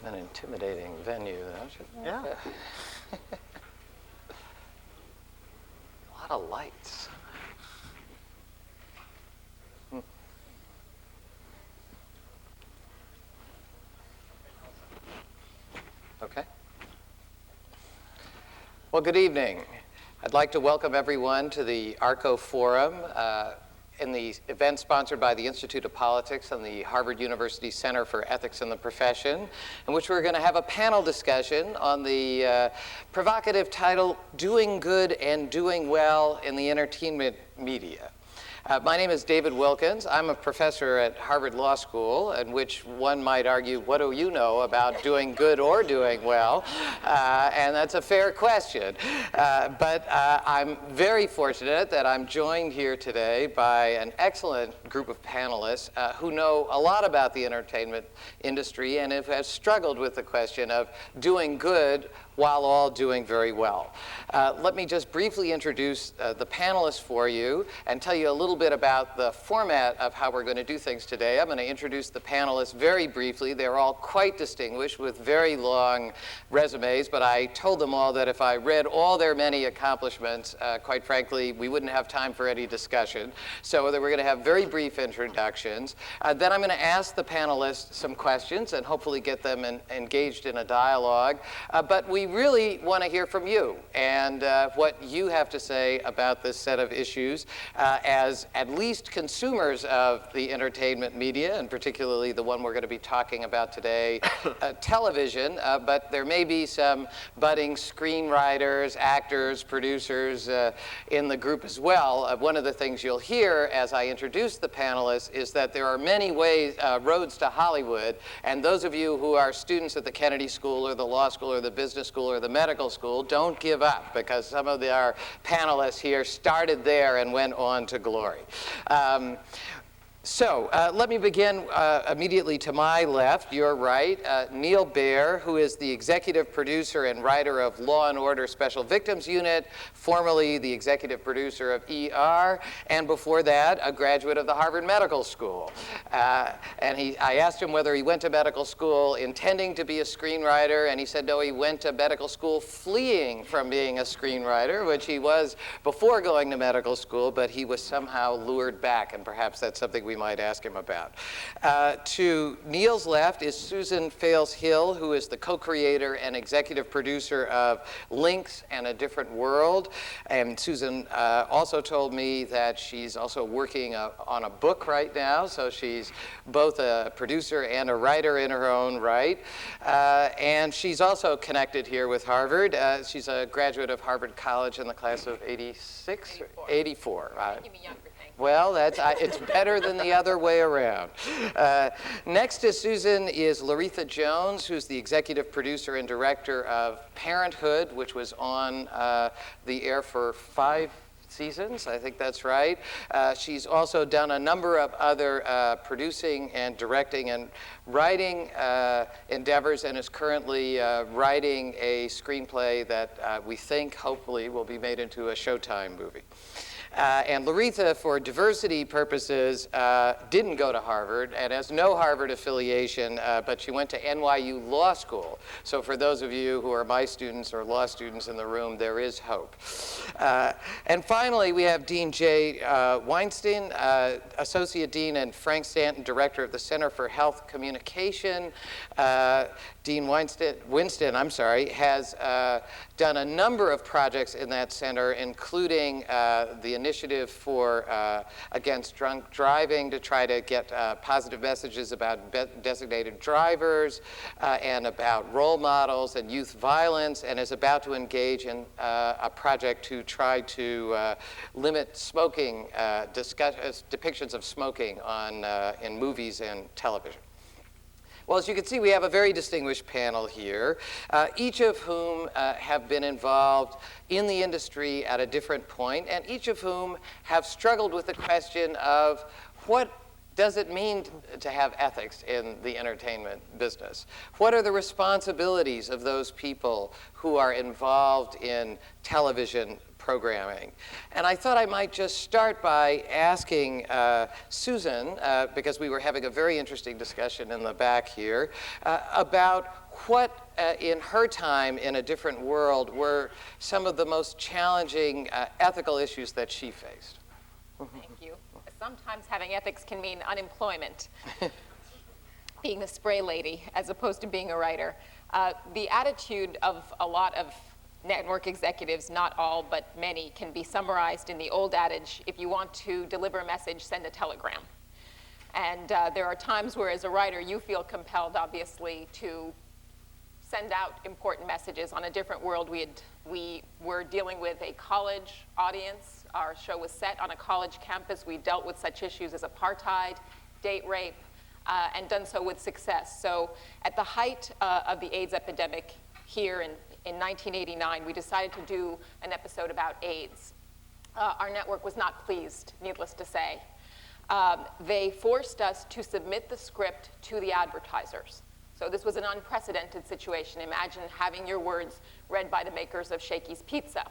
An intimidating venue, don't you? Yeah. A lot of lights. Okay. Well, good evening. I'd like to welcome everyone to the ARCO Forum in the event sponsored by the Institute of Politics and the Harvard University Center for Ethics in the Profession, in which we're going to have a panel discussion on the provocative title, Doing Good and Doing Well in the Entertainment Media. My name is David Wilkins. I'm a professor at Harvard Law School, in which one might argue, what do you know about doing good or doing well? And that's a fair question. But I'm very fortunate that I'm joined here today by an excellent group of panelists who know a lot about the entertainment industry and have struggled with the question of doing good while all doing very well. Let me just briefly introduce the panelists for you and tell you a little bit about the format of how we're going to do things today. I'm going to introduce the panelists very briefly. They're all quite distinguished with very long resumes, but I told them all that if I read all their many accomplishments, quite frankly, we wouldn't have time for any discussion. So we're going to have very brief introductions. Then I'm going to ask the panelists some questions and hopefully get them engaged in a dialogue. But we really want to hear from you and what you have to say about this set of issues as at least consumers of the entertainment media, and particularly the one we're going to be talking about today, television, but there may be some budding screenwriters, actors, producers in the group as well. One of the things you'll hear as I introduce the panelists is that there are many ways, roads to Hollywood, and those of you who are students at the Kennedy School or the law school or the business school or the medical school, don't give up, because some of our panelists here started there and went on to glory. So let me begin immediately to my left, your right. Neil Baer, who is the executive producer and writer of Law and Order Special Victims Unit, formerly the executive producer of ER, and before that, a graduate of the Harvard Medical School. And I asked him whether he went to medical school intending to be a screenwriter, and he said no, he went to medical school fleeing from being a screenwriter, which he was before going to medical school, but he was somehow lured back, and perhaps that's something we might ask him about. To Neil's left is Susan Fales-Hill, who is the co-creator and executive producer of Links and A Different World. And Susan also told me that she's also working on a book right now, so she's both a producer and a writer in her own right. And she's also connected here with Harvard. She's a graduate of Harvard College in the class of 86? 84. Well, it's better than the other way around. Next to Susan is Larita Jones, who's the executive producer and director of Parenthood, which was on the air for 5 seasons, I think that's right. She's also done a number of other producing and directing and writing endeavors, and is currently writing a screenplay that we think, hopefully, will be made into a Showtime movie. And Larita, for diversity purposes, didn't go to Harvard and has no Harvard affiliation, but she went to NYU Law School. So for those of you who are my students or law students in the room, there is hope. And finally, we have Dean J. Weinstein, Associate Dean, and Frank Stanton, Director of the Center for Health Communication. Dean Winston, has done a number of projects in that center, including the initiative for against drunk driving to try to get positive messages about designated drivers and about role models and youth violence, and is about to engage in a project to try to limit smoking, depictions of smoking in movies and television. Well, as you can see, we have a very distinguished panel here, each of whom have been involved in the industry at a different point, and each of whom have struggled with the question of what does it mean to have ethics in the entertainment business? What are the responsibilities of those people who are involved in television programming? And I thought I might just start by asking Susan, because we were having a very interesting discussion in the back here, about What, in her time in a different world, were some of the most challenging ethical issues that she faced? Thank you. Sometimes having ethics can mean unemployment, being the spray lady as opposed to being a writer. The attitude of a lot of network executives, not all, but many, can be summarized in the old adage, if you want to deliver a message, send a telegram. And there are times where, as a writer, you feel compelled, obviously, to send out important messages. On A Different World, we were dealing with a college audience. Our show was set on a college campus. We dealt with such issues as apartheid, date rape, and done so with success. So at the height of the AIDS epidemic here in 1989, we decided to do an episode about AIDS. Our network was not pleased, needless to say. They forced us to submit the script to the advertisers. So this was an unprecedented situation. Imagine having your words read by the makers of Shakey's Pizza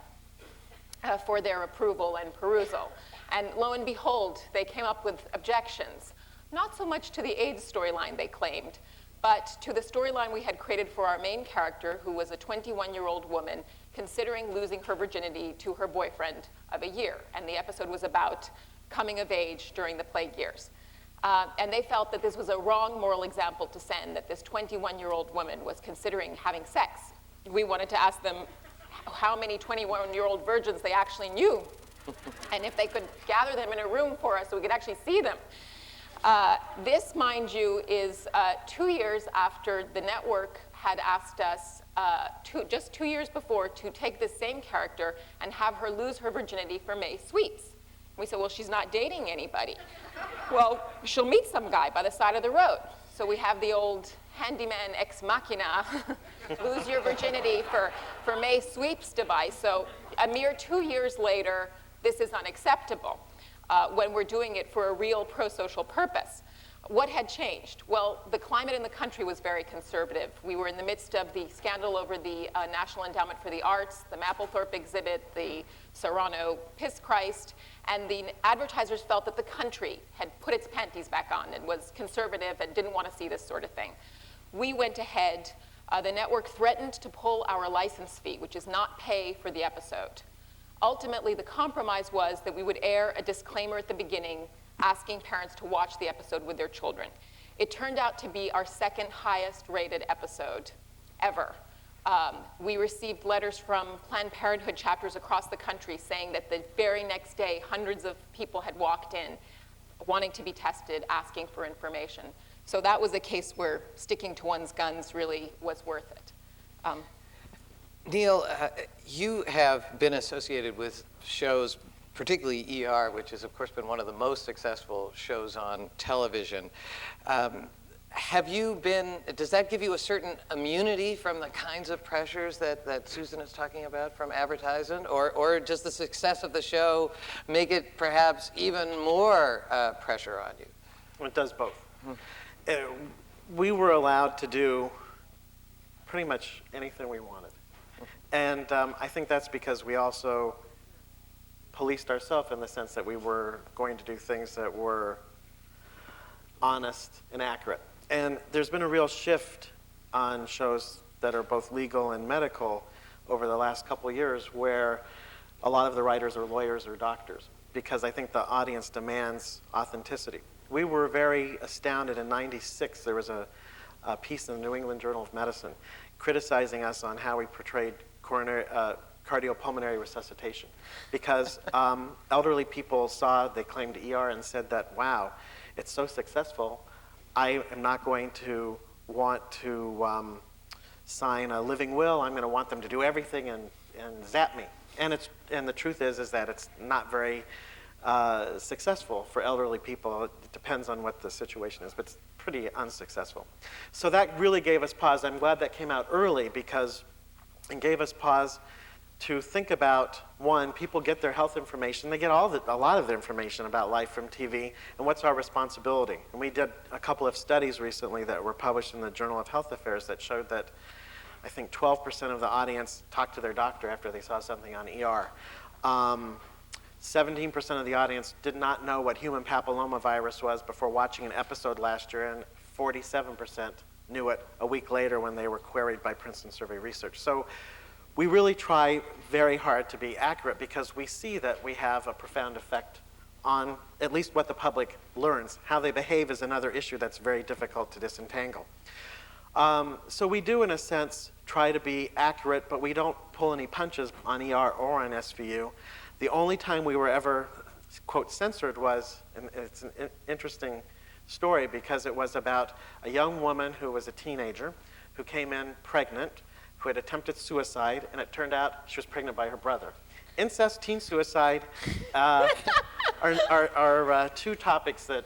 for their approval and perusal. And lo and behold, they came up with objections, not so much to the AIDS storyline, they claimed, but to the storyline we had created for our main character, who was a 21-year-old woman considering losing her virginity to her boyfriend of a year. And the episode was about coming of age during the plague years. And they felt that this was a wrong moral example to send, that this 21-year-old woman was considering having sex. We wanted to ask them how many 21-year-old virgins they actually knew, and if they could gather them in a room for us so we could actually see them. This, mind you, is 2 years after the network had asked us, just 2 years before, to take this same character and have her lose her virginity for May Sweets. We said, well, she's not dating anybody. Well, she'll meet some guy by the side of the road. So we have the old handyman ex machina, lose your virginity for May Sweeps device. So a mere 2 years later, this is unacceptable when we're doing it for a real pro-social purpose. What had changed? Well, the climate in the country was very conservative. We were in the midst of the scandal over the National Endowment for the Arts, the Mapplethorpe exhibit, the Serrano Piss Christ, and the advertisers felt that the country had put its panties back on and was conservative and didn't want to see this sort of thing. We went ahead. The network threatened to pull our license fee, which is not pay for the episode. Ultimately, the compromise was that we would air a disclaimer at the beginning asking parents to watch the episode with their children. It turned out to be our second highest rated episode ever. We received letters from Planned Parenthood chapters across the country saying that the very next day, hundreds of people had walked in wanting to be tested, asking for information. So that was a case where sticking to one's guns really was worth it. Neil, you have been associated with shows, particularly ER, which has, of course, been one of the most successful shows on television. Does that give you a certain immunity from the kinds of pressures that Susan is talking about from advertising? Or does the success of the show make it perhaps even more pressure on you? It does both. We were allowed to do pretty much anything we wanted. And I think that's because we also policed ourselves in the sense that we were going to do things that were honest and accurate. And there's been a real shift on shows that are both legal and medical over the last couple of years where a lot of the writers are lawyers or doctors because I think the audience demands authenticity. We were very astounded in '96. There was a piece in the New England Journal of Medicine criticizing us on how we portrayed cardiopulmonary resuscitation because elderly people they claimed ER and said that, wow, it's so successful, I am not going to want to sign a living will. I'm going to want them to do everything and zap me. And the truth is that it's not very successful for elderly people. It depends on what the situation is, but it's pretty unsuccessful. So that really gave us pause. I'm glad that came out early because it gave us pause to think about, one, people get their health information. They get a lot of the information about life from TV, and what's our responsibility? And we did a couple of studies recently that were published in the Journal of Health Affairs that showed that I think 12% of the audience talked to their doctor after they saw something on ER. 17% of the audience did not know what human papillomavirus was before watching an episode last year, and 47% knew it a week later when they were queried by Princeton Survey Research. So we really try very hard to be accurate because we see that we have a profound effect on at least what the public learns. How they behave is another issue that's very difficult to disentangle. So we do, in a sense, try to be accurate, but we don't pull any punches on ER or on SVU. The only time we were ever, quote, censored was, and it's an interesting story because it was about a young woman who was a teenager who came in pregnant, who had attempted suicide, and it turned out she was pregnant by her brother. Incest, teen suicide are two topics that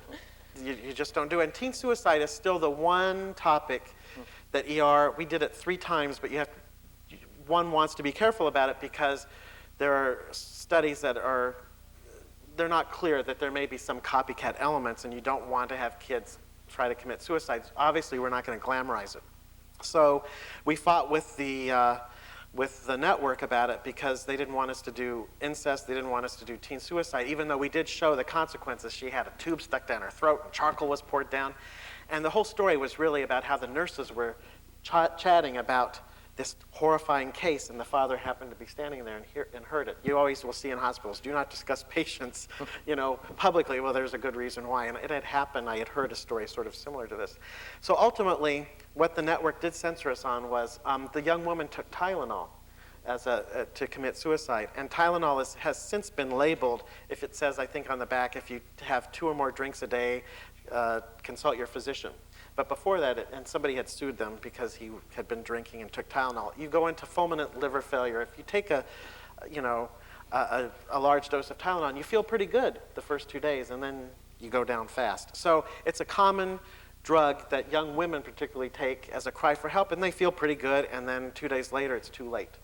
you just don't do. And teen suicide is still the one topic that ER, we did it 3 times, but one wants to be careful about it because there are studies that they're not clear that there may be some copycat elements and you don't want to have kids try to commit suicide. Obviously, we're not going to glamorize it. So we fought with the network about it because they didn't want us to do incest, they didn't want us to do teen suicide, even though we did show the consequences. She had a tube stuck down her throat and charcoal was poured down. And the whole story was really about how the nurses were chatting about this horrifying case, and the father happened to be standing there and heard it. You always will see in hospitals, do not discuss patients, publicly. Well, there's a good reason why. And it had happened. I had heard a story sort of similar to this. So ultimately, what the network did censor us on was the young woman took Tylenol to commit suicide. And Tylenol has since been labeled, if it says, I think on the back, if you have 2 or more drinks a day, consult your physician. But before that, and somebody had sued them because he had been drinking and took Tylenol. You go into fulminant liver failure. If you take a large dose of Tylenol, you feel pretty good the first 2 days, and then you go down fast. So it's a common drug that young women particularly take as a cry for help, and they feel pretty good, and then 2 days later, it's too late.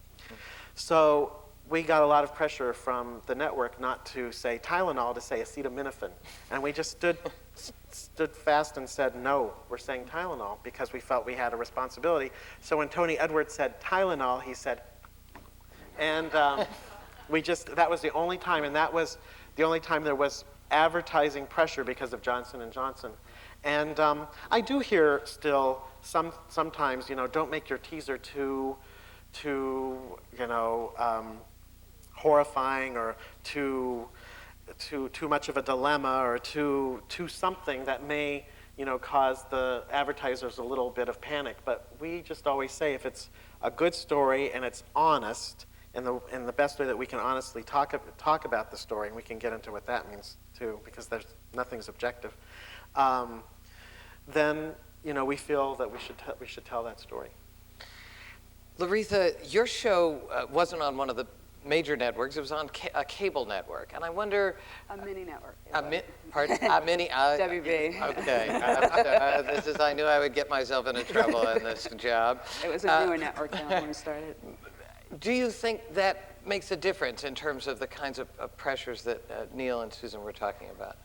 So we got a lot of pressure from the network not to say Tylenol, to say acetaminophen. And we just stood fast and said, no, we're saying Tylenol, because we felt we had a responsibility. So when Tony Edwards said Tylenol, he said, and that was the only time, and that was the only time there was advertising pressure because of Johnson & Johnson. And I do hear still sometimes, don't make your teaser too horrifying or too much of a dilemma or too something that may cause the advertisers a little bit of panic. But we just always say if it's a good story and it's honest in the best way that we can honestly talk about the story, and we can get into what that means too, because nothing's objective, then we feel that we should tell that story. Larita, your show wasn't on one of the major networks. It was on a cable network. And I wonder... A mini network. Pardon? A mini... WB. Okay. I knew I would get myself into trouble in this job. It was a newer network when we started. Do you think that makes a difference in terms of the kinds of pressures that Neil and Susan were talking about?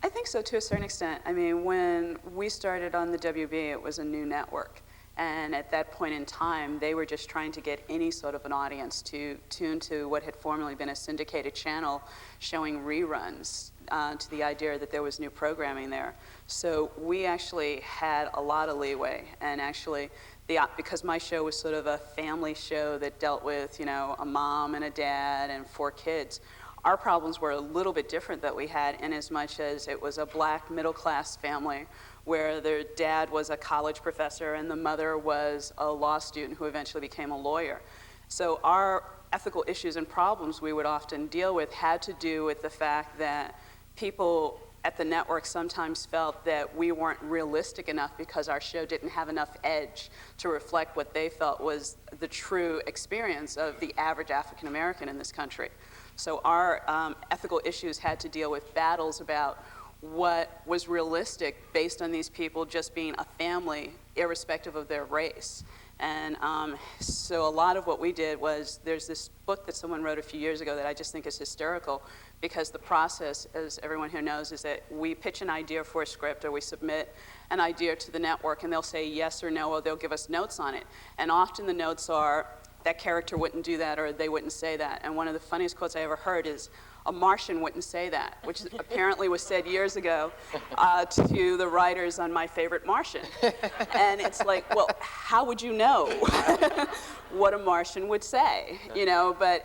I think so, to a certain extent. I mean, when we started on the WB, it was a new network. And at that point in time, they were just trying to get any sort of an audience to tune to what had formerly been a syndicated channel showing reruns to the idea that there was new programming there. So we actually had a lot of leeway. And actually, because my show was sort of a family show that dealt with, a mom and a dad and 4 kids, our problems were a little bit different that we had in as much as it was a black middle-class family where their dad was a college professor and the mother was a law student who eventually became a lawyer. So our ethical issues and problems we would often deal with had to do with the fact that people at the network sometimes felt that we weren't realistic enough because our show didn't have enough edge to reflect what they felt was the true experience of the average African American in this country. So our ethical issues had to deal with battles about what was realistic based on these people just being a family, irrespective of their race. And so a lot of what we did was, there's this book that someone wrote a few years ago that I just think is hysterical, because the process, as everyone here knows, is that we pitch an idea for a script, or we submit an idea to the network, and they'll say yes or no, or they'll give us notes on it. And often the notes are, that character wouldn't do that, or they wouldn't say that. And one of the funniest quotes I ever heard is, "A Martian wouldn't say that," which apparently was said years ago to the writers on My Favorite Martian. And it's like, well, how would you know what a Martian would say? You know, but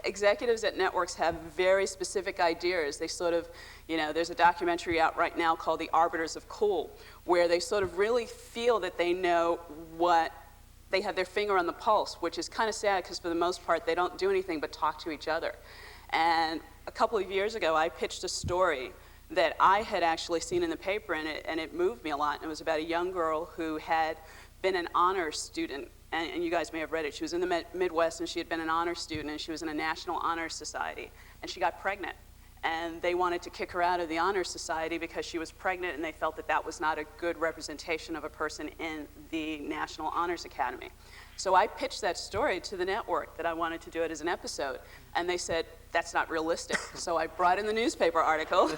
executives at networks have very specific ideas. They sort of, you know, there's a documentary out right now called The Arbiters of Cool, where they sort of really feel that they know what, they have their finger on the pulse, which is kind of sad because for the most part they don't do anything but talk to each other. And a couple of years ago, I pitched a story that I had actually seen in the paper, and it moved me a lot. And it was about a young girl who had been an honors student, and you guys may have read it. She was in the Midwest, and she had been an honors student, and she was in a National Honor Society, and she got pregnant. And they wanted to kick her out of the Honor Society because she was pregnant, and they felt that that was not a good representation of a person in the National Honors Academy. So I pitched that story to the network that I wanted to do it as an episode, and they said, that's not realistic. So I brought in the newspaper article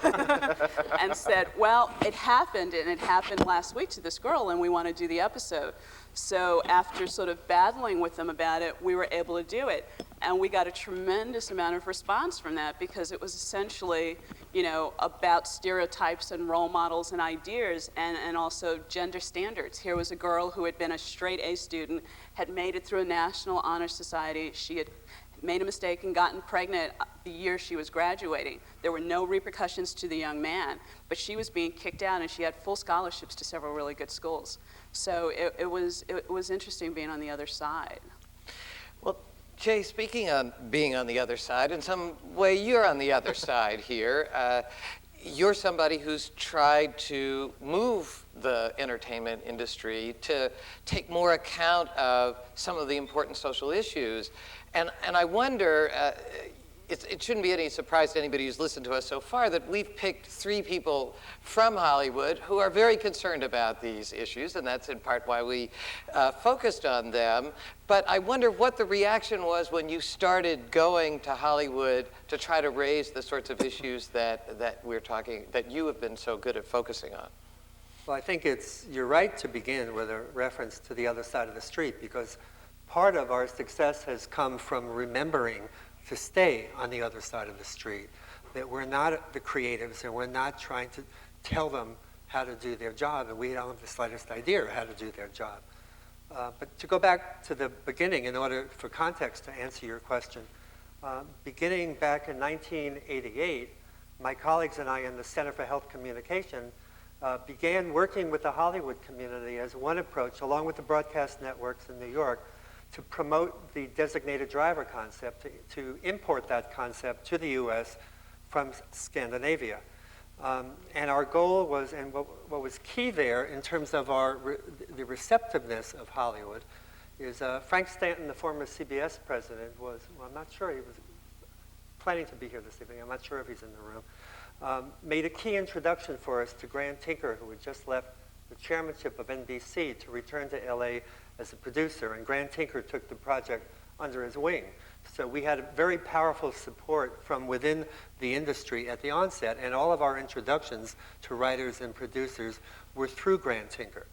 and said, well, it happened, and it happened last week to this girl, and we want to do the episode. So after sort of battling with them about it, we were able to do it. And we got a tremendous amount of response from that because it was essentially, you know, about stereotypes and role models and ideas and also gender standards. Here was a girl who had been a straight A student, had made it through a National Honor Society. She had made a mistake and gotten pregnant the year she was graduating. There were no repercussions to the young man, but she was being kicked out, and she had full scholarships to several really good schools. So it was interesting being on the other side. Well, Jay, speaking on being on the other side, in some way you're on the other side here. You're somebody who's tried to move the entertainment industry to take more account of some of the important social issues. And I wonder, it shouldn't be any surprise to anybody who's listened to us so far that we've picked 3 people from Hollywood who are very concerned about these issues, and that's in part why we focused on them. But I wonder what the reaction was when you started going to Hollywood to try to raise the sorts of issues that you have been so good at focusing on. Well, I think you're right to begin with a reference to the other side of the street, because part of our success has come from remembering to stay on the other side of the street, that we're not the creatives and we're not trying to tell them how to do their job, and we don't have the slightest idea how to do their job. But to go back to the beginning, in order for context to answer your question, beginning back in 1988, my colleagues and I in the Center for Health Communication began working with the Hollywood community as one approach, along with the broadcast networks in New York, to promote the designated driver concept, to import that concept to the US from Scandinavia. And our goal was, and what was key there in terms of the receptiveness of Hollywood, is Frank Stanton, the former CBS president, well, I'm not sure, he was planning to be here this evening, I'm not sure if he's in the room, made a key introduction for us to Grant Tinker, who had just left the chairmanship of NBC to return to LA as a producer, and Grant Tinker took the project under his wing. So we had a very powerful support from within the industry at the onset, and all of our introductions to writers and producers were through Grant Tinker.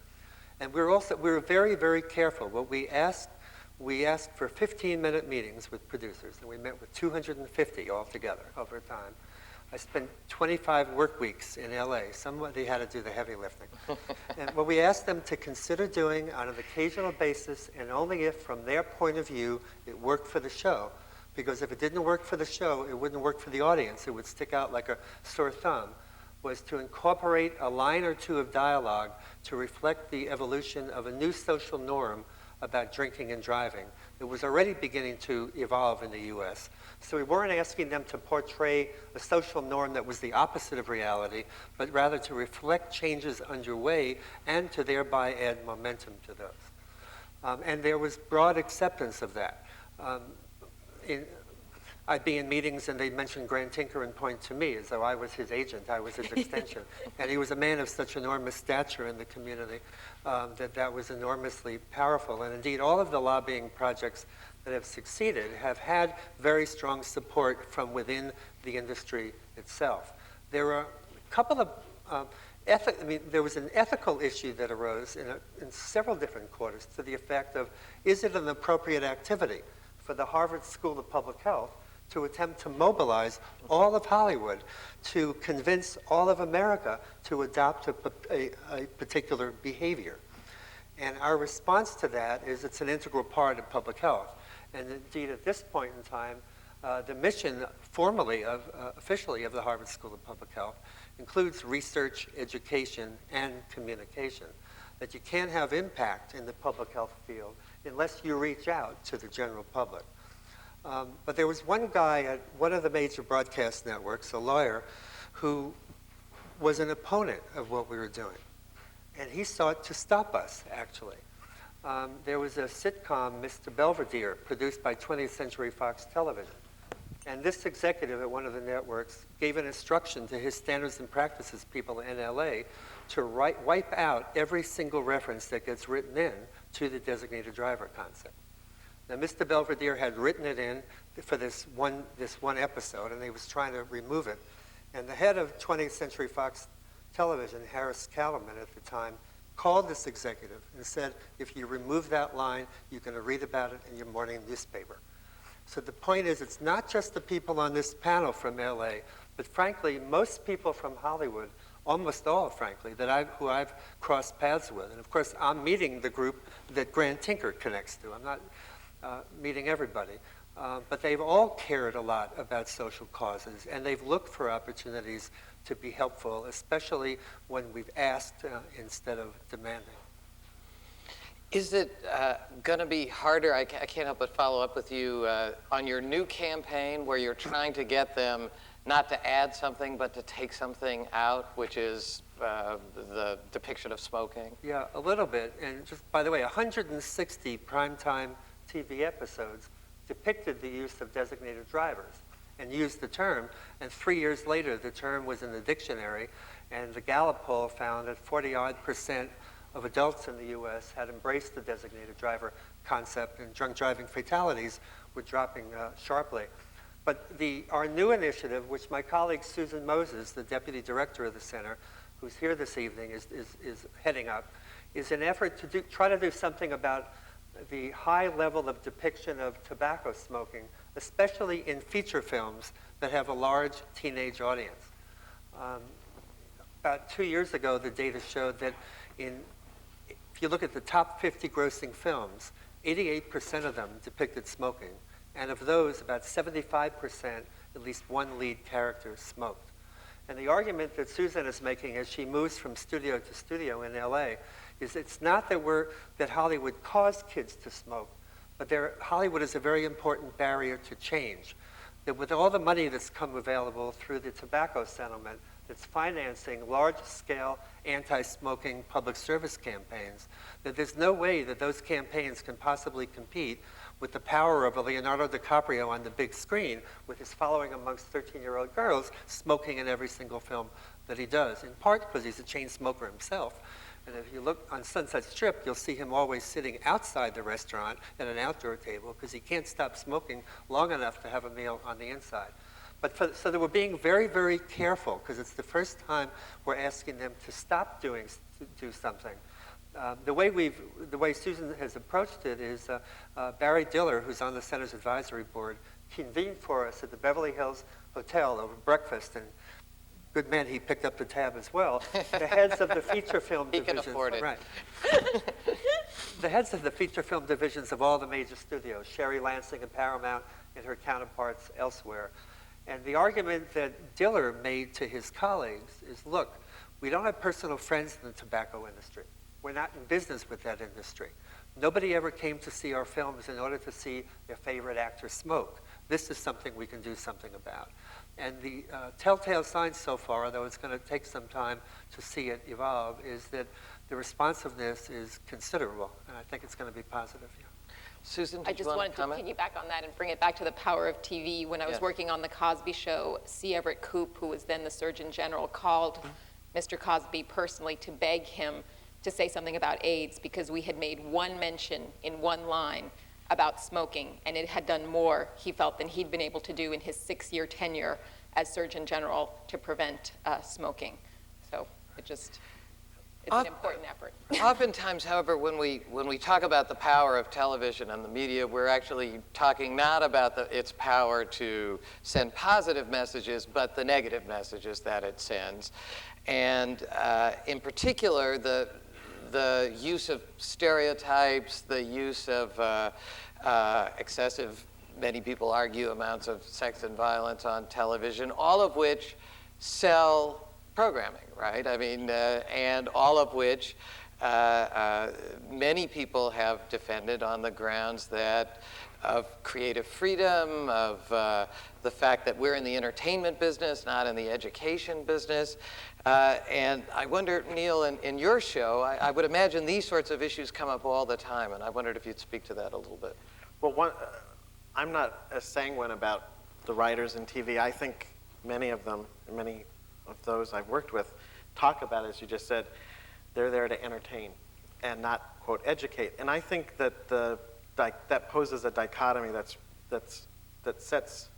And we were very, very careful. What we asked for 15-minute meetings with producers, and we met with 250 altogether over time. I spent 25 work weeks in LA. Somebody had to do the heavy lifting. And what we asked them to consider doing on an occasional basis, and only if, from their point of view, it worked for the show. Because if it didn't work for the show, it wouldn't work for the audience. It would stick out like a sore thumb. Was to incorporate a line or two of dialogue to reflect the evolution of a new social norm about drinking and driving. It was already beginning to evolve in the US. So we weren't asking them to portray a social norm that was the opposite of reality, but rather to reflect changes underway and to thereby add momentum to those. And there was broad acceptance of that. I'd be in meetings and they'd mention Grant Tinker and point to me as though I was his agent, I was his extension. And he was a man of such enormous stature in the community that was enormously powerful. And indeed, all of the lobbying projects that have succeeded have had very strong support from within the industry itself. There are a couple of there was an ethical issue that arose in several different quarters to the effect of, is it an appropriate activity for the Harvard School of Public Health to attempt to mobilize all of Hollywood to convince all of America to adopt a particular behavior? And our response to that is it's an integral part of public health. And indeed, at this point in time, the mission formally, officially of the Harvard School of Public Health includes research, education, and communication. That you can't have impact in the public health field unless you reach out to the general public. But there was one guy at one of the major broadcast networks, a lawyer, who was an opponent of what we were doing. And he sought to stop us, actually. There was a sitcom, Mr. Belvedere, produced by 20th Century Fox Television. And this executive at one of the networks gave an instruction to his standards and practices people in LA to wipe out every single reference that gets written in to the designated driver concept. Now, Mr. Belvedere had written it in for this one episode, and he was trying to remove it. And the head of 20th Century Fox Television, Harris Cattleman at the time, called this executive and said, if you remove that line, you're going to read about it in your morning newspaper. So the point is, it's not just the people on this panel from LA, but frankly, most people from Hollywood, almost all, frankly, who I've crossed paths with. And of course, I'm meeting the group that Grant Tinker connects to. I'm not meeting everybody. But they've all cared a lot about social causes, and they've looked for opportunities to be helpful, especially when we've asked instead of demanding. Is it going to be harder? I can't help but follow up with you on your new campaign where you're trying to get them not to add something, but to take something out, which is the depiction of smoking? Yeah, a little bit. And just, by the way, 160 primetime TV episodes depicted the use of designated drivers and used the term. And 3 years later, the term was in the dictionary. And the Gallup poll found that 40-odd% of adults in the U.S. had embraced the designated driver concept, and drunk driving fatalities were dropping sharply. But our new initiative, which my colleague Susan Moses, the deputy director of the center, who's here this evening, is heading up, is an effort to try to do something about the high level of depiction of tobacco smoking, especially in feature films that have a large teenage audience. About 2 years ago, the data showed that if you look at the top 50 grossing films, 88% of them depicted smoking. And of those, about 75%, at least one lead character smoked. And the argument that Susan is making as she moves from studio to studio in LA is it's not that Hollywood caused kids to smoke, but Hollywood is a very important barrier to change. That with all the money that's come available through the tobacco settlement that's financing large-scale anti-smoking public service campaigns, that there's no way that those campaigns can possibly compete with the power of a Leonardo DiCaprio on the big screen with his following amongst 13-year-old girls smoking in every single film that he does, in part because he's a chain smoker himself. And if you look on Sunset Strip, you'll see him always sitting outside the restaurant at an outdoor table because he can't stop smoking long enough to have a meal on the inside. So that we're being very, very careful because it's the first time we're asking them to stop do something. The way Susan has approached it is Barry Diller, who's on the Center's advisory board, convened for us at the Beverly Hills Hotel over breakfast, and good man, he picked up the tab as well. The heads of the feature film divisions. He can afford it. Right. The heads of the feature film divisions of all the major studios, Sherry Lansing at Paramount and her counterparts elsewhere. And the argument that Diller made to his colleagues is, look, we don't have personal friends in the tobacco industry. We're not in business with that industry. Nobody ever came to see our films in order to see their favorite actor smoke. This is something we can do something about. And the telltale signs so far, though it's going to take some time to see it evolve, is that the responsiveness is considerable, and I think it's going to be positive. Yeah. Susan, I just wanted to piggyback on that and bring it back to the power of TV. When I was working on The Cosby Show, C. Everett Koop, who was then the Surgeon General, called Mr. Cosby personally to beg him to say something about AIDS because we had made one mention in one line about smoking, and it had done more, he felt, than he'd been able to do in his 6-year tenure as Surgeon General to prevent smoking. So It's an important effort. Oftentimes, however, when we talk about the power of television and the media, we're actually talking not about its power to send positive messages, but the negative messages that it sends. And in particular, the use of stereotypes, the use of excessive, many people argue, amounts of sex and violence on television, all of which sell programming, right? I mean, and all of which many people have defended on the grounds of creative freedom, of the fact that we're in the entertainment business, not in the education business. And I wonder, Neil, in your show, I would imagine these sorts of issues come up all the time, and I wondered if you'd speak to that a little bit. Well, I'm not as sanguine about the writers in TV. I think many of them, many of those I've worked with, talk about, as you just said, they're there to entertain and not, quote, educate. And I think that that poses a dichotomy that sets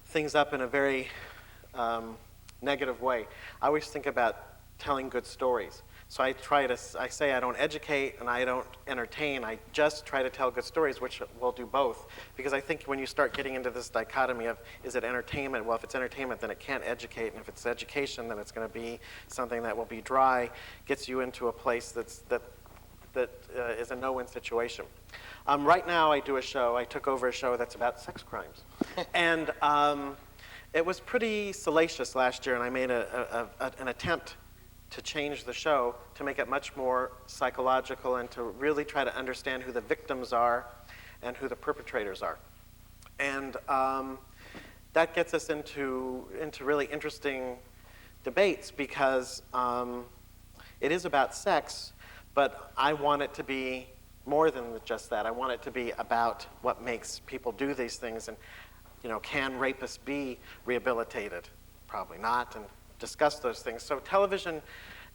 things up in a very negative way. I always think about telling good stories. So I say I don't educate and I don't entertain. I just try to tell good stories, which will do both. Because I think when you start getting into this dichotomy of, is it entertainment? Well, if it's entertainment, then it can't educate. And if it's education, then it's going to be something that will be dry, gets you into a place that is a no-win situation. Right now, I took over a show that's about sex crimes. And it was pretty salacious last year, and I made an attempt to change the show to make it much more psychological and to really try to understand who the victims are and who the perpetrators are. And that gets us into really interesting debates because it is about sex, but I want it to be more than just that. I want it to be about what makes people do these things, and can rapists be rehabilitated? Probably not, and discuss those things. So television,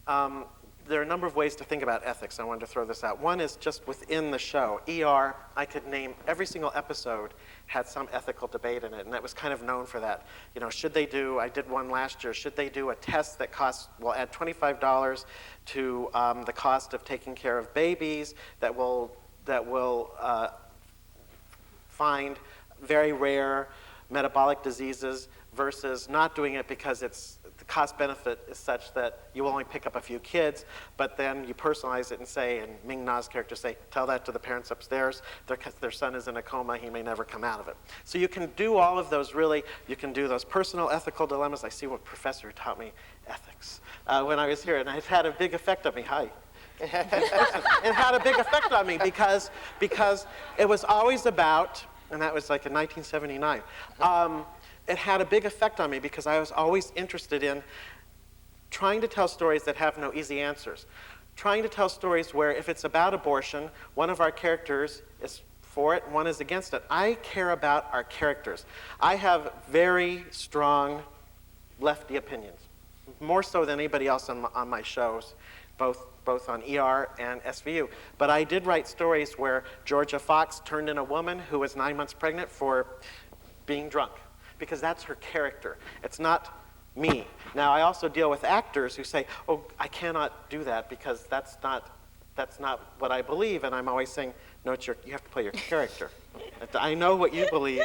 there are a number of ways to think about ethics. I wanted to throw this out. One is just within the show. ER, I could name every single episode had some ethical debate in it, and that was kind of known for that. Should they do, I did one last year, should they do a test that will add $25 to the cost of taking care of babies that will find very rare metabolic diseases versus not doing it because the cost benefit is such that you only pick up a few kids, but then you personalize it and say, and Ming Na's character say, tell that to the parents upstairs, their son is in a coma, he may never come out of it. So you can do all of those you can do those personal ethical dilemmas. I see what professor taught me ethics when I was here, and it had a big effect on me. Hi. It had a big effect on me because it was always about, and that was like in 1979, it had a big effect on me because I was always interested in trying to tell stories that have no easy answers. Trying to tell stories where if it's about abortion, one of our characters is for it and one is against it. I care about our characters. I have very strong lefty opinions, more so than anybody else on my shows, both on ER and SVU. But I did write stories where Georgia Fox turned in a woman who was 9 months pregnant for being drunk, because that's her character. It's not me. Now, I also deal with actors who say, oh, I cannot do that because that's not what I believe. And I'm always saying, no, you have to play your character. I know what you believe,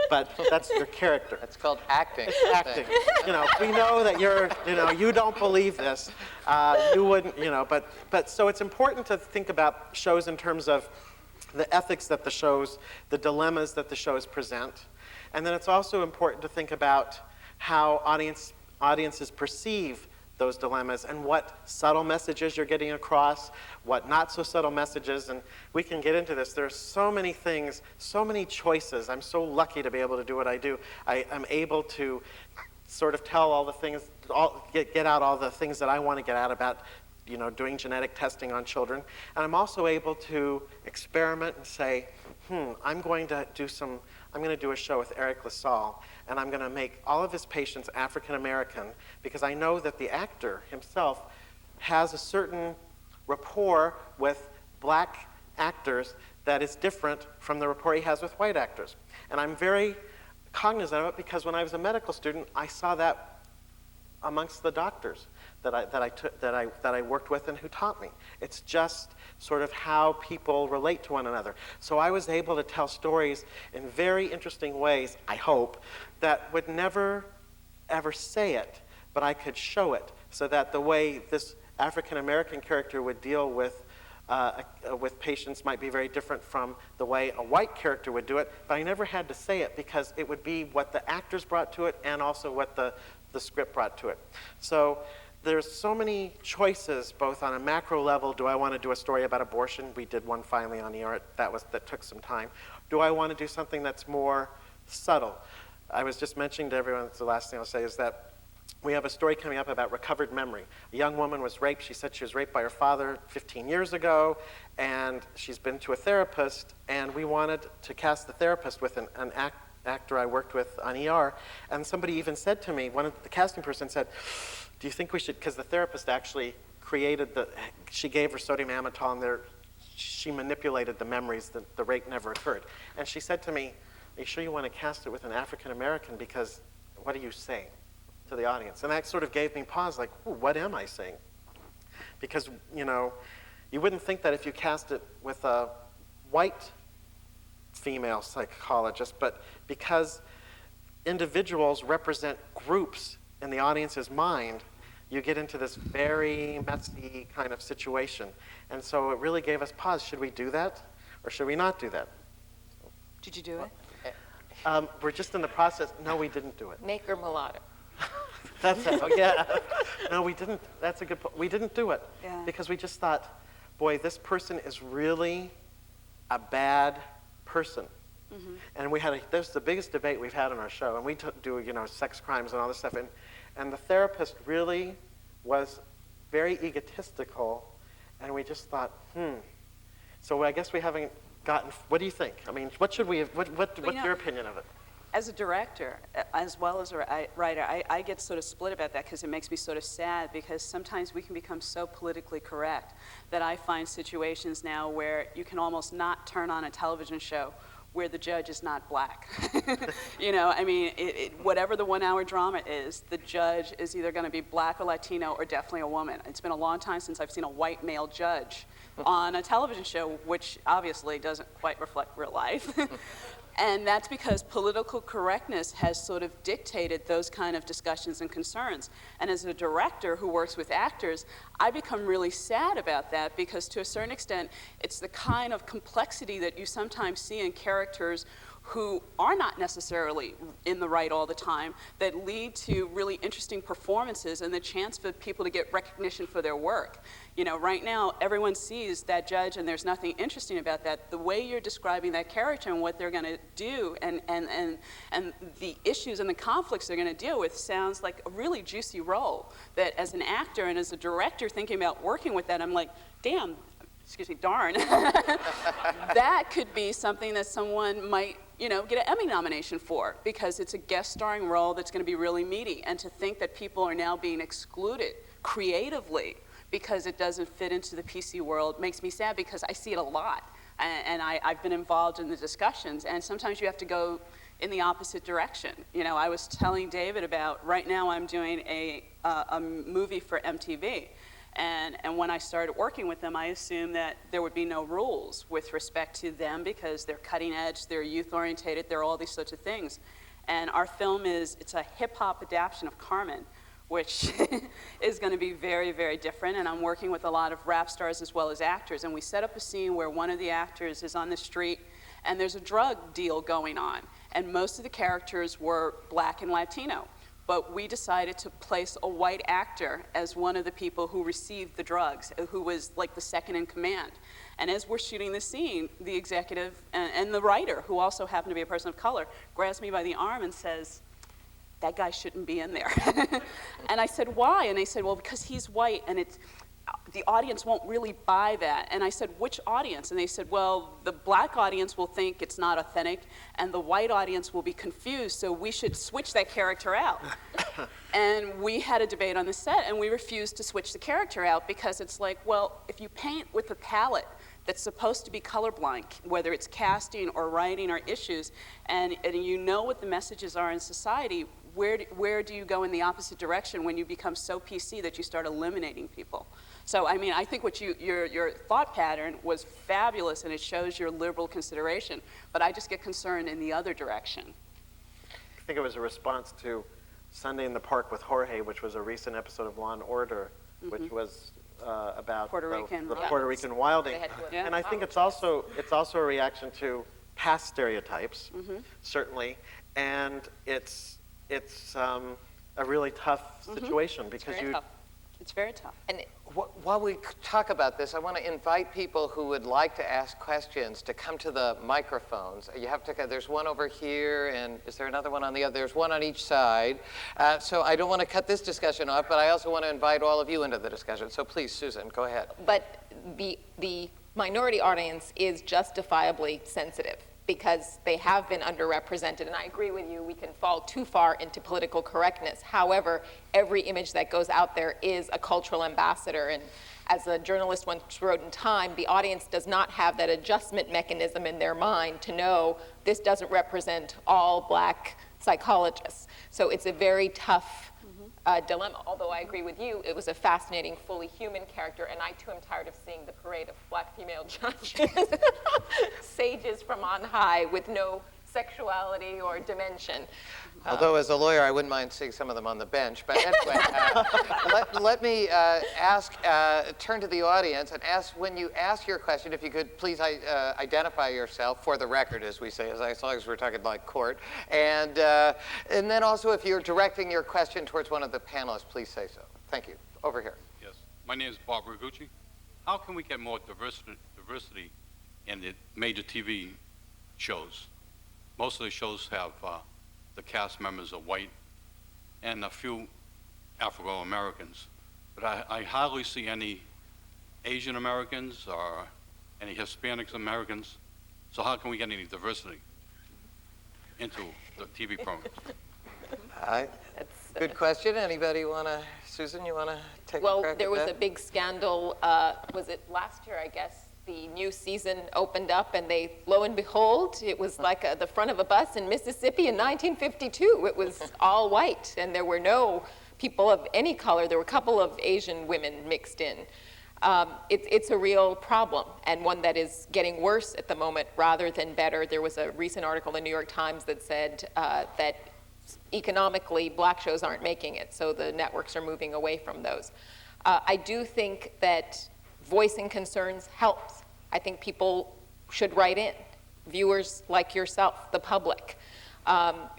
but that's your character. That's called acting. It's acting. We know that you don't believe this. You wouldn't, but so it's important to think about shows in terms of the ethics that the dilemmas that the shows present. And then it's also important to think about how audiences perceive those dilemmas and what subtle messages you're getting across, what not so subtle messages, and we can get into this. There's so many things, so many choices. I'm so lucky to be able to do what I do. I'm able to sort of tell all the things, get out all the things that I want to get out about doing genetic testing on children. And I'm also able to experiment and say, I'm going to do a show with Eric LaSalle, and I'm going to make all of his patients African American because I know that the actor himself has a certain rapport with black actors that is different from the rapport he has with white actors. And I'm very cognizant of it because when I was a medical student, I saw that amongst the doctors that I worked with and who taught me. It's just sort of how people relate to one another. So I was able to tell stories in very interesting ways, I hope, that would never ever say it, but I could show it, so that the way this African American character would deal with patients might be very different from the way a white character would do it, but I never had to say it because it would be what the actors brought to it and also what the script brought to it. So there's so many choices, both on a macro level. Do I want to do a story about abortion? We did one finally on the art. That took some time. Do I want to do something that's more subtle? I was just mentioning to everyone, it's the last thing I'll say, is that we have a story coming up about recovered memory. A young woman was raped. She said she was raped by her father 15 years ago, and she's been to a therapist, and we wanted to cast the therapist with an actor I worked with on ER, and somebody even said to me, the casting person said, do you think we should, because the therapist actually she gave her sodium amytal, and she manipulated the memories that the rape never occurred. And she said to me, are you sure you want to cast it with an African American, because what are you saying to the audience? And that sort of gave me pause, like, ooh, what am I saying? Because, you wouldn't think that if you cast it with a white female psychologist, but because individuals represent groups in the audience's mind, you get into this very messy kind of situation. And so it really gave us pause. Should we do that, or should we not do that? Did you do it? We're just in the process. No, we didn't do it. Make her mulatto. That's it. Oh, yeah. No, we didn't. That's a good point. We didn't do it because we just thought, boy, this person is really a bad person. Mm-hmm. And this is the biggest debate we've had on our show. And we do, sex crimes and all this stuff. And the therapist really was very egotistical. And we just thought, So I guess we haven't gotten, what do you think? I mean, what's your opinion of it? As a director, as well as a writer, I get sort of split about that because it makes me sort of sad, because sometimes we can become so politically correct that I find situations now where you can almost not turn on a television show where the judge is not black. Whatever the 1 hour drama is, the judge is either going to be black or Latino or definitely a woman. It's been a long time since I've seen a white male judge on a television show, which obviously doesn't quite reflect real life. And that's because political correctness has sort of dictated those kind of discussions and concerns. And as a director who works with actors, I become really sad about that, because to a certain extent, it's the kind of complexity that you sometimes see in characters who are not necessarily in the right all the time, that lead to really interesting performances and the chance for people to get recognition for their work. Right now, everyone sees that judge and there's nothing interesting about that. The way you're describing that character and what they're going to do and the issues and the conflicts they're going to deal with sounds like a really juicy role that as an actor and as a director thinking about working with that, I'm like, darn, that could be something that someone might, get an Emmy nomination for, because it's a guest starring role that's going to be really meaty. And to think that people are now being excluded creatively because it doesn't fit into the PC world makes me sad, because I see it a lot. And I've been involved in the discussions, and sometimes you have to go in the opposite direction. I was telling David about, right now I'm doing a movie for MTV. And when I started working with them, I assumed that there would be no rules with respect to them, because they're cutting edge, they're youth-orientated, they're all these sorts of things. And our film it's a hip-hop adaptation of Carmen, which is going to be very, very different. And I'm working with a lot of rap stars as well as actors. And we set up a scene where one of the actors is on the street, and there's a drug deal going on. And most of the characters were black and Latino. But we decided to place a white actor as one of the people who received the drugs, who was like the second in command. And as we're shooting the scene, the executive and the writer, who also happened to be a person of color, grabs me by the arm and says, that guy shouldn't be in there. And I said, why? And they said, well, because he's white, and the audience won't really buy that. And I said, which audience? And they said, well, the black audience will think it's not authentic, and the white audience will be confused, so we should switch that character out. And we had a debate on the set, and we refused to switch the character out, because it's like, well, if you paint with a palette that's supposed to be colorblind, whether it's casting or writing or issues, and you know what the messages are in society, where do you go in the opposite direction when you become so PC that you start eliminating people? So, I mean, I think what your thought pattern was fabulous, and it shows your liberal consideration, but I just get concerned in the other direction. I think it was a response to Sunday in the Park with Jorge, which was a recent episode of Law and Order, which was about Puerto Rican the wilding. Puerto Rican wilding. They had to- Yeah. And I think it's also a reaction to past stereotypes, certainly, and it's a really tough situation because Very tough. It's very tough. And While we talk about this, I want to invite people who would like to ask questions to come to the microphones. You have to. There's one over here, and is there another one on the other? There's one on each side. So I don't want to cut this discussion off, but I also want to invite all of you into the discussion. So please, Susan, go ahead. But the minority audience is justifiably sensitive because they have been underrepresented. And I agree with you, we can fall too far into political correctness. However, every image that goes out there is a cultural ambassador. And as a journalist once wrote in Time, the audience does not have that adjustment mechanism in their mind to know this doesn't represent all black psychologists. So it's a very tough dilemma. Although I agree with you, it was a fascinating, fully human character, and I too am tired of seeing the parade of black female judges, sages from on high with no sexuality or dimension. Although as a lawyer, I wouldn't mind seeing some of them on the bench. But anyway, let me turn to the audience and ask, when you ask your question, if you could please identify yourself for the record, as we say, as long as we're talking like court. And then also, if you're directing your question towards one of the panelists, please say so. Thank you. Over here. Yes. My name is Bob Ragucci. How can we get more diversity in the major TV shows? Most of the shows have the cast members are white and a few Afro-Americans. But I hardly see any Asian Americans or any Hispanic Americans. So how can we get any diversity into the TV programs? That's, Good question. Anybody want to, Susan, you want to take a well, crack there at was that? a big scandal, was it last year, I guess? The new season opened up, and lo and behold, it was like the front of a bus in Mississippi in 1952. It was all white, and there were no people of any color. There were a couple of Asian women mixed in. It's a real problem, and one that is getting worse at the moment rather than better. There was a recent article in the New York Times that said that economically, black shows aren't making it, so the networks are moving away from those. I do think that voicing concerns helps. I think people should write in, viewers like yourself, the public.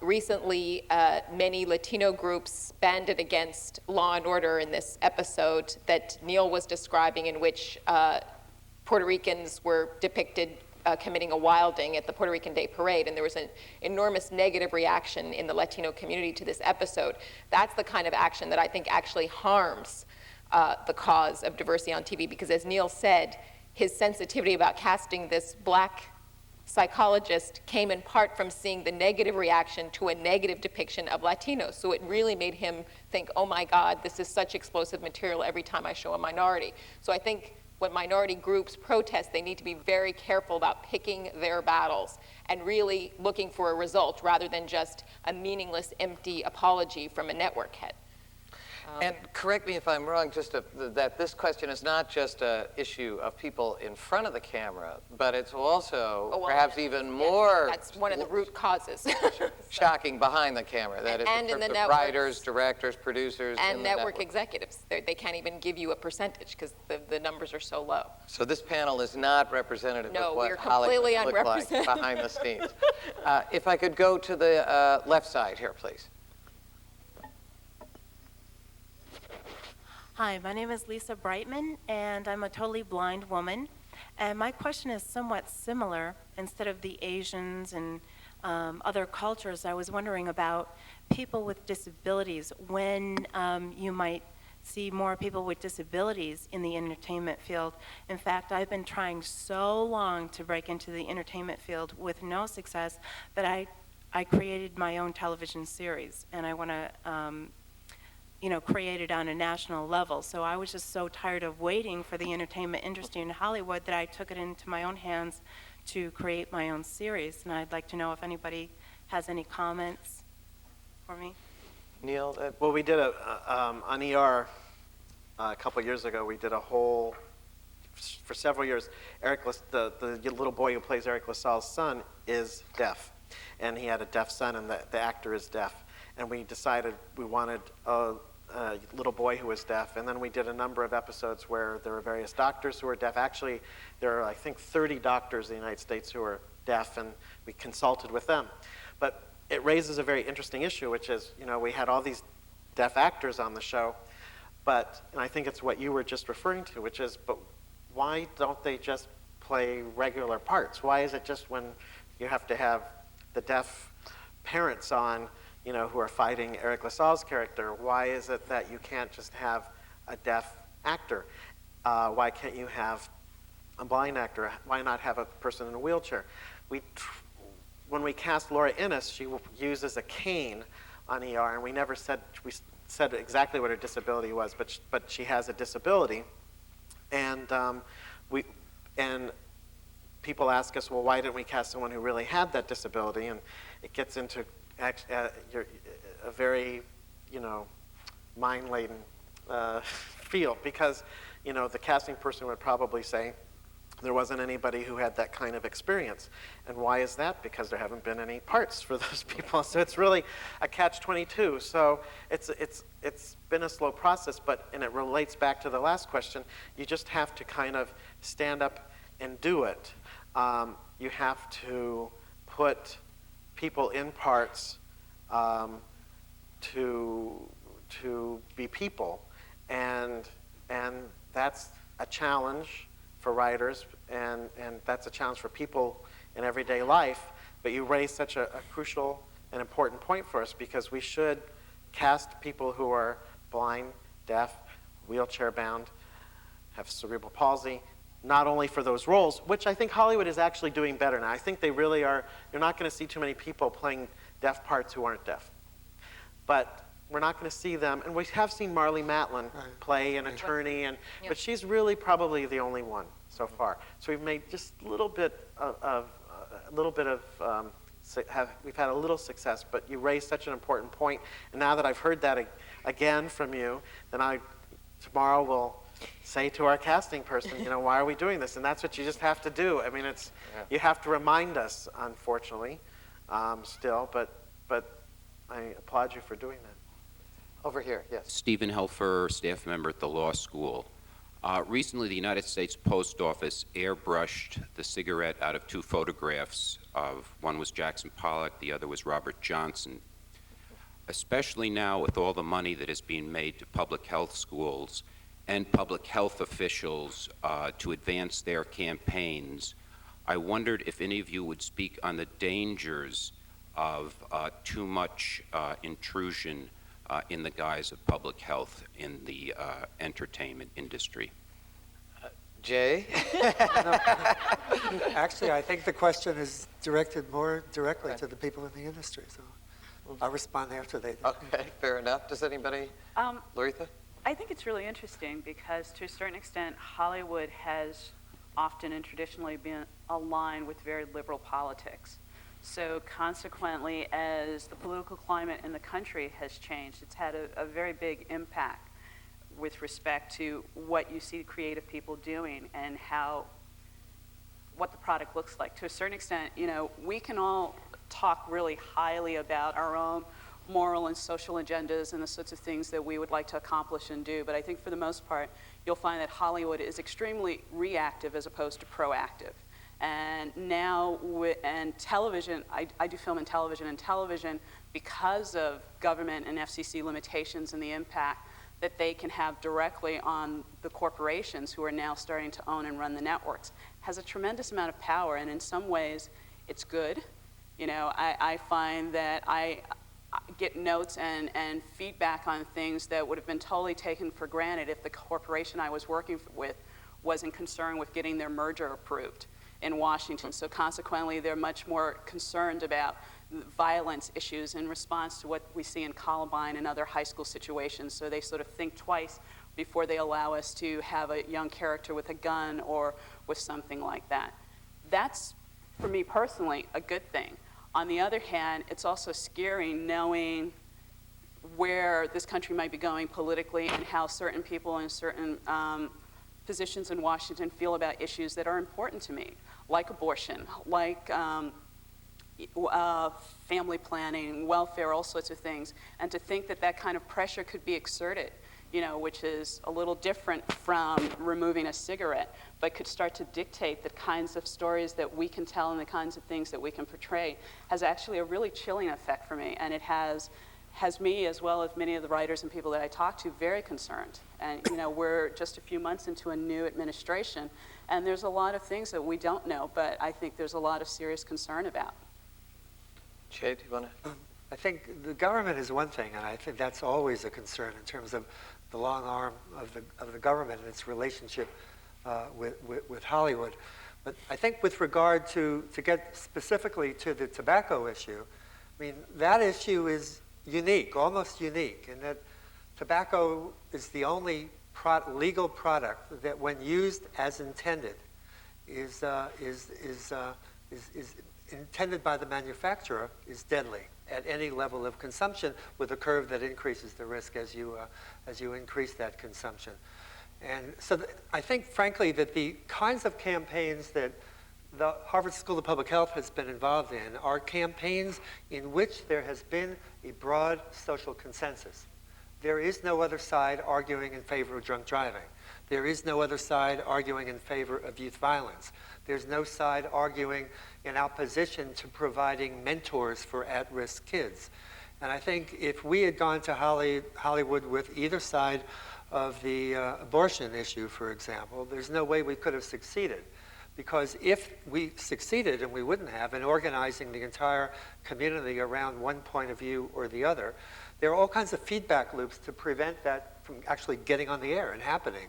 Recently, many Latino groups banded against Law and Order in this episode that Neil was describing, in which Puerto Ricans were depicted committing a wilding at the Puerto Rican Day Parade, and there was an enormous negative reaction in the Latino community to this episode. That's the kind of action that I think actually harms the cause of diversity on TV, because as Neil said, his sensitivity about casting this black psychologist came in part from seeing the negative reaction to a negative depiction of Latinos. So it really made him think, oh my God, this is such explosive material every time I show a minority. So I think when minority groups protest, they need to be very careful about picking their battles and really looking for a result rather than just a meaningless, empty apology from a network head. And correct me if I'm wrong, that this question is not just an issue of people in front of the camera, but it's also perhaps even more That's one of the root causes. shocking behind the camera. That is And in in the terms of networks. writers, directors, producers, And in the network executives. They can't even give you a percentage because the numbers are so low. So this panel is not representative No, of what we're Hollywood completely look like unrepresented. behind the scenes. If I could go to the left side here, please. Hi, my name is Lisa Brightman, and I'm a totally blind woman. And my question is somewhat similar. Instead of the Asians and other cultures, I was wondering about people with disabilities, when you might see more people with disabilities in the entertainment field. In fact, I've been trying so long to break into the entertainment field with no success that I created my own television series, and I want to created on a national level. So I was just so tired of waiting for the entertainment industry in Hollywood that I took it into my own hands to create my own series. And I'd like to know if anybody has any comments for me. Neil? Well, we did on ER a couple years ago, we did a whole, for several years, the little boy who plays Eric LaSalle's son is deaf. And he had a deaf son, and the actor is deaf. And we decided we wanted a little boy who was deaf. And then we did a number of episodes where there were various doctors who were deaf. Actually, there are, I think, 30 doctors in the United States who are deaf, and we consulted with them. But it raises a very interesting issue, which is, we had all these deaf actors on the show, and I think it's what you were just referring to, which is, but why don't they just play regular parts? Why is it just when you have to have the deaf parents on, who are fighting Eric LaSalle's character? Why is it that you can't just have a deaf actor? Why can't you have a blind actor? Why not have a person in a wheelchair? When we cast Laura Innes, she uses a cane on ER, and we never said, we said exactly what her disability was, but she has a disability. And people ask us, well, why didn't we cast someone who really had that disability? And it gets into a very, mind-laden field, because, the casting person would probably say there wasn't anybody who had that kind of experience. And why is that? Because there haven't been any parts for those people. So it's really a catch-22. So it's been a slow process, and it relates back to the last question. You just have to kind of stand up and do it. You have to put people in parts to be people, and that's a challenge for writers, and that's a challenge for people in everyday life. But you raise such a crucial and important point for us, because we should cast people who are blind, deaf, wheelchair-bound, have cerebral palsy, not only for those roles, which I think Hollywood is actually doing better now. I think they really are. You're not going to see too many people playing deaf parts who aren't deaf. But we're not going to see them, and we have seen Marlee Matlin play an attorney, but she's really probably the only one so far. So we've made just a little bit we've had a little success, but you raised such an important point, and now that I've heard that again from you, then tomorrow will say to our casting person, why are we doing this? And that's what you just have to do. I mean, you have to remind us, unfortunately, still, but I applaud you for doing that. Over here, yes. Stephen Helfer, staff member at the law school. Recently, the United States Post Office airbrushed the cigarette out of two photographs. One was Jackson Pollock, the other was Robert Johnson. Especially now with all the money that is being made to public health schools and public health officials to advance their campaigns, I wondered if any of you would speak on the dangers of too much intrusion in the guise of public health in the entertainment industry. Jay? Actually, I think the question is directed more directly to the people in the industry, so I'll respond after they do. Okay, fair enough. Does anybody? Larita? I think it's really interesting because, to a certain extent, Hollywood has often and traditionally been aligned with very liberal politics. So consequently, as the political climate in the country has changed, it's had a very big impact with respect to what you see creative people doing and what the product looks like. To a certain extent, we can all talk really highly about our own moral and social agendas and the sorts of things that we would like to accomplish and do, but I think for the most part, you'll find that Hollywood is extremely reactive as opposed to proactive. And now, and television, I do film and television, because of government and FCC limitations and the impact that they can have directly on the corporations who are now starting to own and run the networks, has a tremendous amount of power, and in some ways, it's good. I find that I get notes and feedback on things that would have been totally taken for granted if the corporation I was working with wasn't concerned with getting their merger approved in Washington. So consequently, they're much more concerned about violence issues in response to what we see in Columbine and other high school situations. So they sort of think twice before they allow us to have a young character with a gun or with something like that. That's, for me personally, a good thing. On the other hand, it's also scary knowing where this country might be going politically and how certain people in certain positions in Washington feel about issues that are important to me, like abortion, like family planning, welfare, all sorts of things. And to think that that kind of pressure could be exerted, which is a little different from removing a cigarette, but could start to dictate the kinds of stories that we can tell and the kinds of things that we can portray, has actually a really chilling effect for me. And it has me, as well as many of the writers and people that I talk to, very concerned. And we're just a few months into a new administration, and there's a lot of things that we don't know, but I think there's a lot of serious concern about. Jay, do you want to? I think the government is one thing, and I think that's always a concern in terms of the long arm of the government and its relationship with Hollywood. But I think with regard to get specifically to the tobacco issue, I mean, that issue is unique, almost unique, in that tobacco is the only legal product that, when used as intended, is intended by the manufacturer, is deadly at any level of consumption, with a curve that increases the risk as you increase that consumption. And so I think, frankly, that the kinds of campaigns that the Harvard School of Public Health has been involved in are campaigns in which there has been a broad social consensus. There is no other side arguing in favor of drunk driving. There is no other side arguing in favor of youth violence. There's no side arguing in opposition to providing mentors for at-risk kids. And I think if we had gone to Hollywood with either side of the abortion issue, for example, there's no way we could have succeeded. Because if we succeeded, and we wouldn't have, in organizing the entire community around one point of view or the other, there are all kinds of feedback loops to prevent that from actually getting on the air and happening.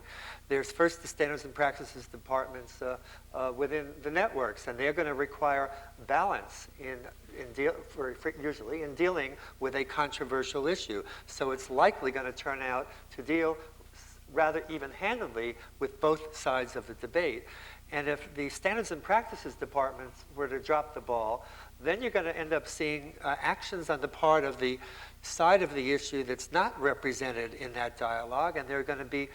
There's first the standards and practices departments within the networks, and they're going to require balance usually in dealing with a controversial issue. So it's likely going to turn out to deal rather even-handedly with both sides of the debate. And if the standards and practices departments were to drop the ball, then you're going to end up seeing actions on the part of the side of the issue that's not represented in that dialogue, and there are going to be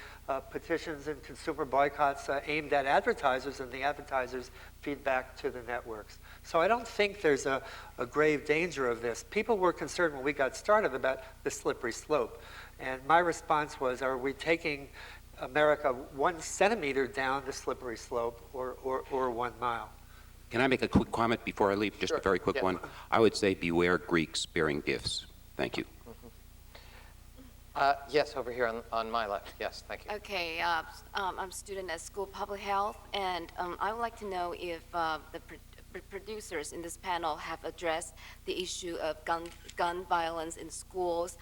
petitions and consumer boycotts aimed at advertisers, and the advertisers feedback to the networks. So I don't think there's a grave danger of this. People were concerned when we got started about the slippery slope, and my response was, are we taking America 1 centimeter down the slippery slope or 1 mile? Can I make a quick comment before I leave? Just Sure. a very quick one. I would say beware Greeks bearing gifts. Thank you. Yes, over here on my left. Yes, thank you. Okay, I'm a student at School of Public Health, and I would like to know if the producers in this panel have addressed the issue of gun violence in schools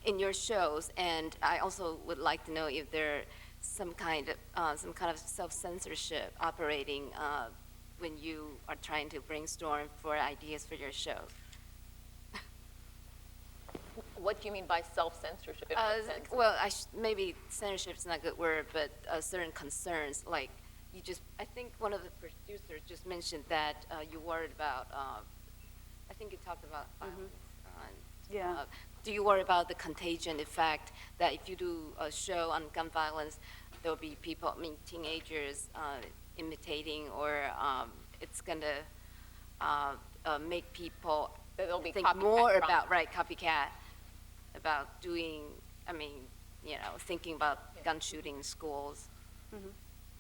in your shows, and I also would like to know if there some kind of self-censorship operating when you are trying to brainstorm for ideas for your show. What do you mean by self-censorship? Well, maybe censorship is not a good word, but certain concerns, like I think one of the producers just mentioned that you worried about, I think you talked about violence. Yeah. Do you worry about the contagion effect, that if you do a show on gun violence, there'll be people, teenagers imitating, or it's going to make people think more about, copycat, about doing, thinking about gun shooting in schools? Mm-hmm.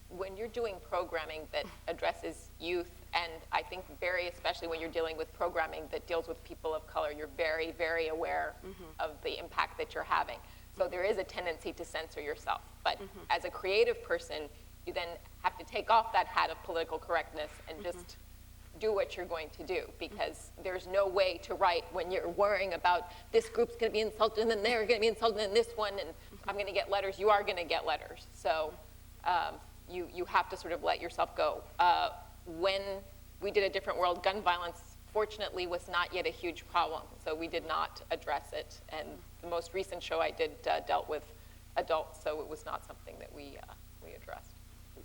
When you're doing programming that addresses youth, and I think especially when you're dealing with programming that deals with people of color, you're very, very aware of the impact that you're having. So there is a tendency to censor yourself. But as a creative person, you then have to take off that hat of political correctness and just do what you're going to do, because there's no way to write when you're worrying about this group's going to be insulted, and then they're going to be insulted, and this one, and I'm going to get letters. You are going to get letters. So you have to sort of let yourself go. When we did A Different World, gun violence unfortunately was not yet a huge problem, so we did not address it. And the most recent show I did dealt with adults, so it was not something that we addressed.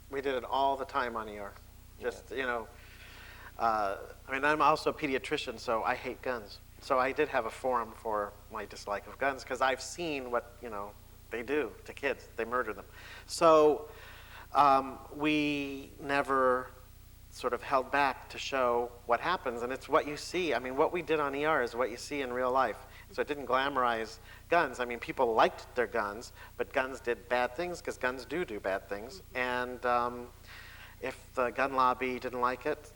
We did it all the time on ER. Just, you know, I mean, I'm also a pediatrician, so I hate guns. So I did have a forum for my dislike of guns, because I've seen what, you know, they do to kids. They murder them. So we never sort of held back to show what happens, and it's what you see. I mean, what we did on ER is what you see in real life. So it didn't glamorize guns. I mean, people liked their guns, but guns did bad things, because guns do bad things. And if the gun lobby didn't like it,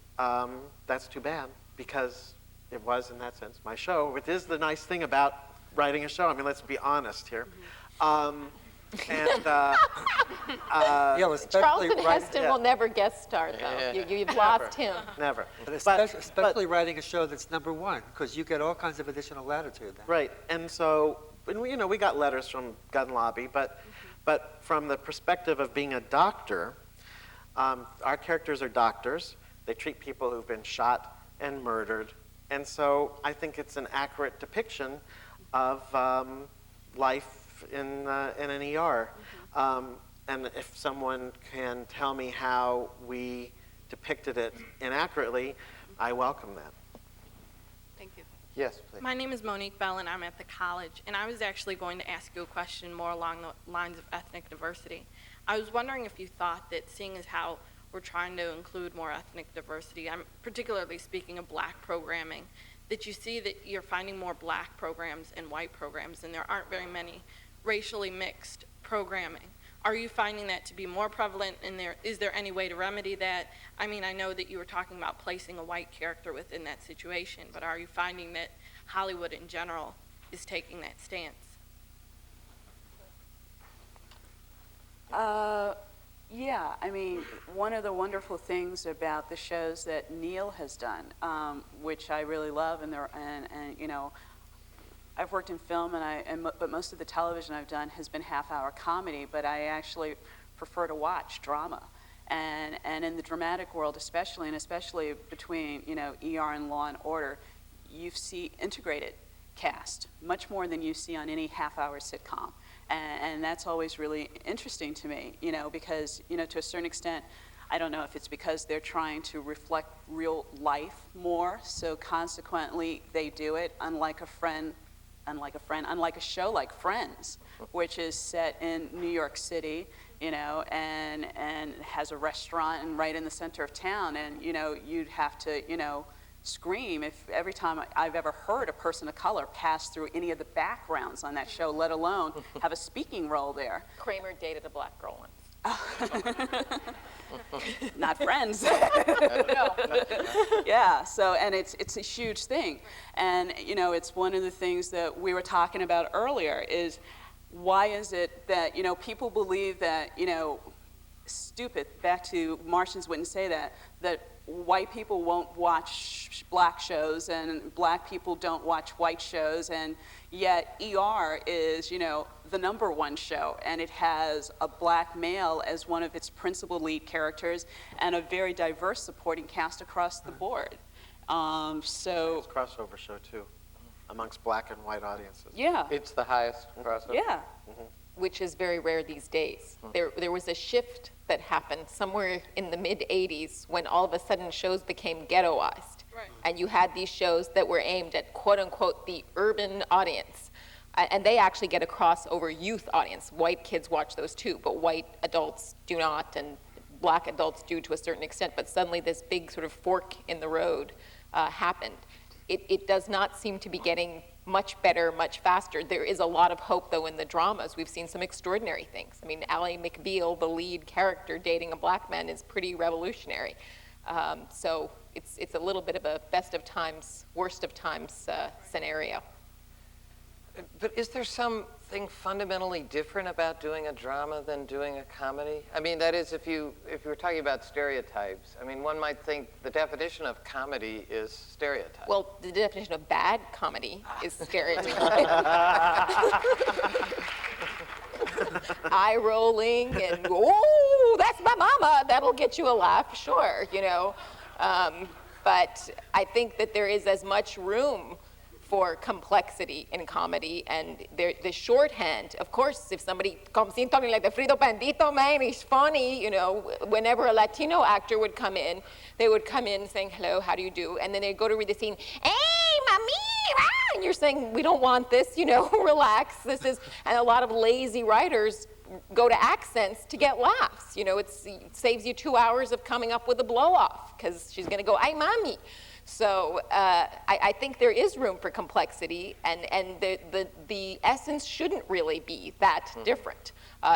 that's too bad, because it was, in that sense, my show, which is the nice thing about writing a show. I mean, let's be honest here. Charlton Heston will never guest star, though. You've lost him. Never. But especially writing a show that's #1, because you get all kinds of additional latitude then. Right, and so, you know, we got letters from gun lobby, but from the perspective of being a doctor, our characters are doctors. They treat people who've been shot and murdered, and so I think it's an accurate depiction of life in an ER. And if someone can tell me how we depicted it inaccurately, I welcome that. Thank you. Yes, please. My name is Monique Bell, and I'm at the college. And I was actually going to ask you a question more along the lines of ethnic diversity. I was wondering if you thought that, seeing as how we're trying to include more ethnic diversity, I'm particularly speaking of black programming, that you see that you're finding more black programs and white programs, and there aren't very many racially mixed programming. Are you finding that to be more prevalent, and is there any way to remedy that? I mean, I know that you were talking about placing a white character within that situation, but are you finding that Hollywood in general is taking that stance? Yeah, I mean, one of the wonderful things about the shows that Neil has done, which I really love, and you know, I've worked in film, but most of the television I've done has been half-hour comedy, but I actually prefer to watch drama. And in the dramatic world especially, and especially between, you know, ER and Law and Order, you see integrated cast, much more than you see on any half-hour sitcom. And that's always really interesting to me, you know, because, you know, to a certain extent, I don't know if it's because they're trying to reflect real life more, so consequently they do it, unlike a show like Friends, which is set in New York City, you know, and has a restaurant and right in the center of town, and, you know, you'd have to, you know, scream if every time I've ever heard a person of color pass through any of the backgrounds on that show, let alone have a speaking role there. Kramer dated a black girl once. Not Friends. No. Yeah, so, and it's a huge thing. And, you know, it's one of the things that we were talking about earlier is, why is it that, you know, people believe that, you know, stupid, back to Martians wouldn't say that white people won't watch black shows and black people don't watch white shows, and yet ER is, you know, the #1 show, and it has a black male as one of its principal lead characters and a very diverse supporting cast across the board. So It's a crossover show too, amongst black and white audiences. yeah, It's the highest crossover. yeah. Which is very rare these days. There was a shift that happened somewhere in the mid-'80s when all of a sudden shows became ghettoized. Right. And you had these shows that were aimed at quote-unquote the urban audience. And they actually get a crossover youth audience. White kids watch those too, but white adults do not, and black adults do to a certain extent. But suddenly this big sort of fork in the road happened. It does not seem to be getting much better, much faster. There is a lot of hope, though, in the dramas. We've seen some extraordinary things. I mean, Ally McBeal, the lead character dating a black man, is pretty revolutionary. So it's a little bit of a best of times, worst of times scenario. But is there something fundamentally different about doing a drama than doing a comedy? I mean, that is, if you were talking about stereotypes, I mean, one might think the definition of comedy is stereotype. Well, the definition of bad comedy is stereotype. Eye rolling and, oh, that's my mama. That'll get you a laugh, sure, you know. But I think that there is as much room for complexity in comedy, and the shorthand, of course, if somebody comes in talking like the Frito Bandito, man, he's funny, you know, whenever a Latino actor would come in, they would come in saying, hello, how do you do? And then they'd go to read the scene, hey, mami, ah! And you're saying, we don't want this, you know, relax, this is, and a lot of lazy writers go to accents to get laughs. You know, it saves you 2 hours of coming up with a blow-off, because she's gonna go, ay, mami. So I think there is room for complexity, and the essence shouldn't really be that different.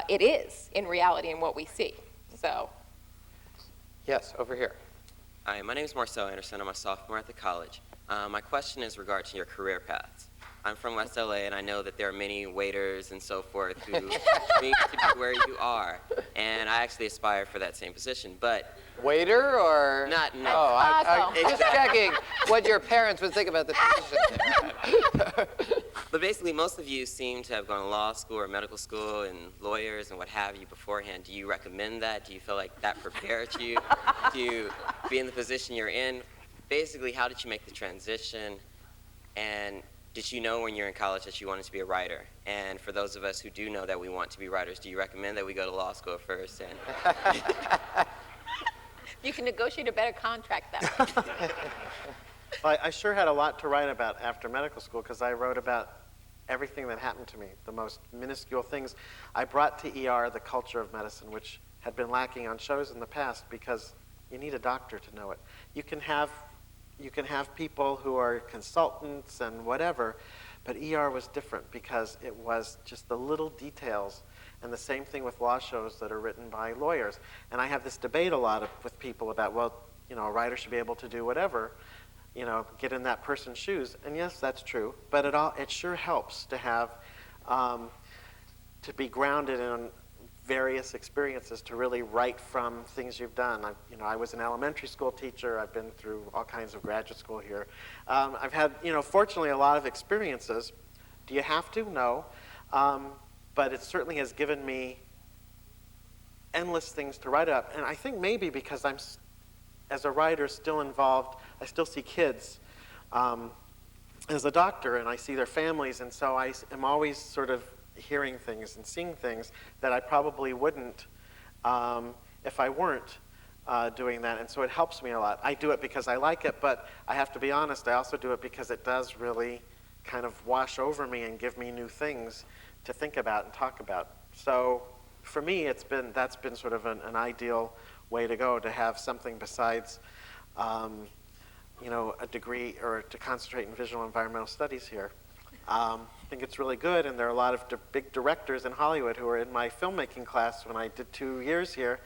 It is, in reality, in what we see. So. Yes, over here. Hi, my name is Marcel Anderson. I'm a sophomore at the college. My question is regarding your career paths. I'm from West LA, and I know that there are many waiters and so forth who need to be where you are, and I actually aspire for that same position, but... Waiter or? Not, no. Oh, I'm just checking what your parents would think about the position. But basically, most of you seem to have gone to law school or medical school and lawyers and what have you beforehand. Do you recommend that? Do you feel like that prepared you to be in the position you're in? Basically, how did you make the transition? And did you know when you were in college that you wanted to be a writer? And for those of us who do know that we want to be writers, do you recommend that we go to law school first? And You can negotiate a better contract that way. Well, I sure had a lot to write about after medical school, because I wrote about everything that happened to me, the most minuscule things. I brought to ER the culture of medicine, which had been lacking on shows in the past, because you need a doctor to know it. You can have people who are consultants and whatever, but ER was different because it was just the little details. And the same thing with law shows that are written by lawyers. And I have this debate a lot with people about, well, you know, a writer should be able to do whatever, you know, get in that person's shoes. And yes, that's true. But it sure helps to have, to be grounded in various experiences, to really write from things you've done. I was an elementary school teacher. I've been through all kinds of graduate school here. I've had, fortunately, a lot of experiences. Do you have to? No. But it certainly has given me endless things to write up. And I think maybe because I'm, as a writer, still involved, I still see kids as a doctor, and I see their families, and so I am always sort of hearing things and seeing things that I probably wouldn't if I weren't doing that. And so it helps me a lot. I do it because I like it, but I have to be honest, I also do it because it does really kind of wash over me and give me new things to think about and talk about. So for me, that's been sort of an ideal way to go, to have something besides a degree, or to concentrate in visual environmental studies here. I think it's really good, and there are a lot of big directors in Hollywood who are in my filmmaking class when I did 2 years here.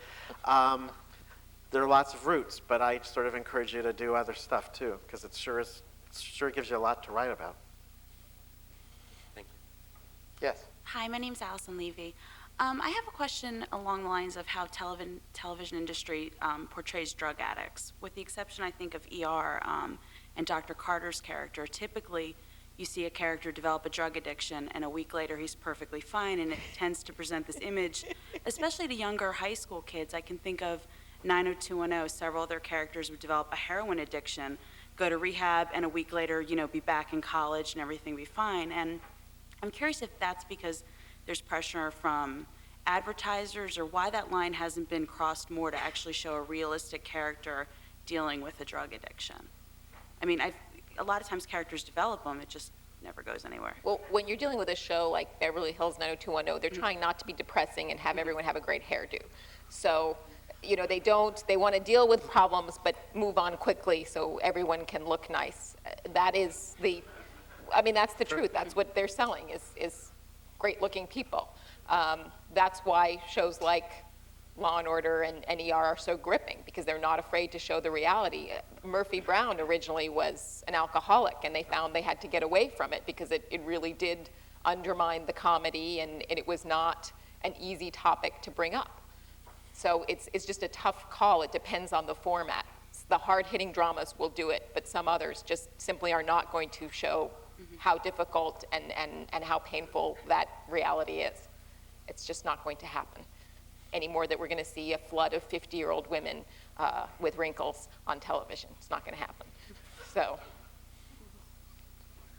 There are lots of routes, but I sort of encourage you to do other stuff too, because it sure gives you a lot to write about. Yes. Hi, my name's Allison Levy. I have a question along the lines of how television industry portrays drug addicts. With the exception, I think, of ER and Dr. Carter's character, typically you see a character develop a drug addiction, and a week later he's perfectly fine, and it tends to present this image, especially to younger high school kids. I can think of 90210. Several of their characters would develop a heroin addiction, go to rehab, and a week later, be back in college and everything be fine. And I'm curious if that's because there's pressure from advertisers, or why that line hasn't been crossed more to actually show a realistic character dealing with a drug addiction. I mean, a lot of times characters develop them, it just never goes anywhere. Well, when you're dealing with a show like Beverly Hills 90210, they're trying not to be depressing and have everyone have a great hairdo. So, they want to deal with problems but move on quickly so everyone can look nice. That's the truth. That's what they're selling is great-looking people. That's why shows like Law and Order and ER are so gripping, because they're not afraid to show the reality. Murphy Brown originally was an alcoholic, and they found they had to get away from it because it really did undermine the comedy, and it was not an easy topic to bring up. So it's just a tough call. It depends on the format. The hard-hitting dramas will do it, but some others just simply are not going to show how difficult and how painful that reality is. It's just not going to happen any more that we're going to see a flood of 50-year-old women with wrinkles on television. It's not going to happen. So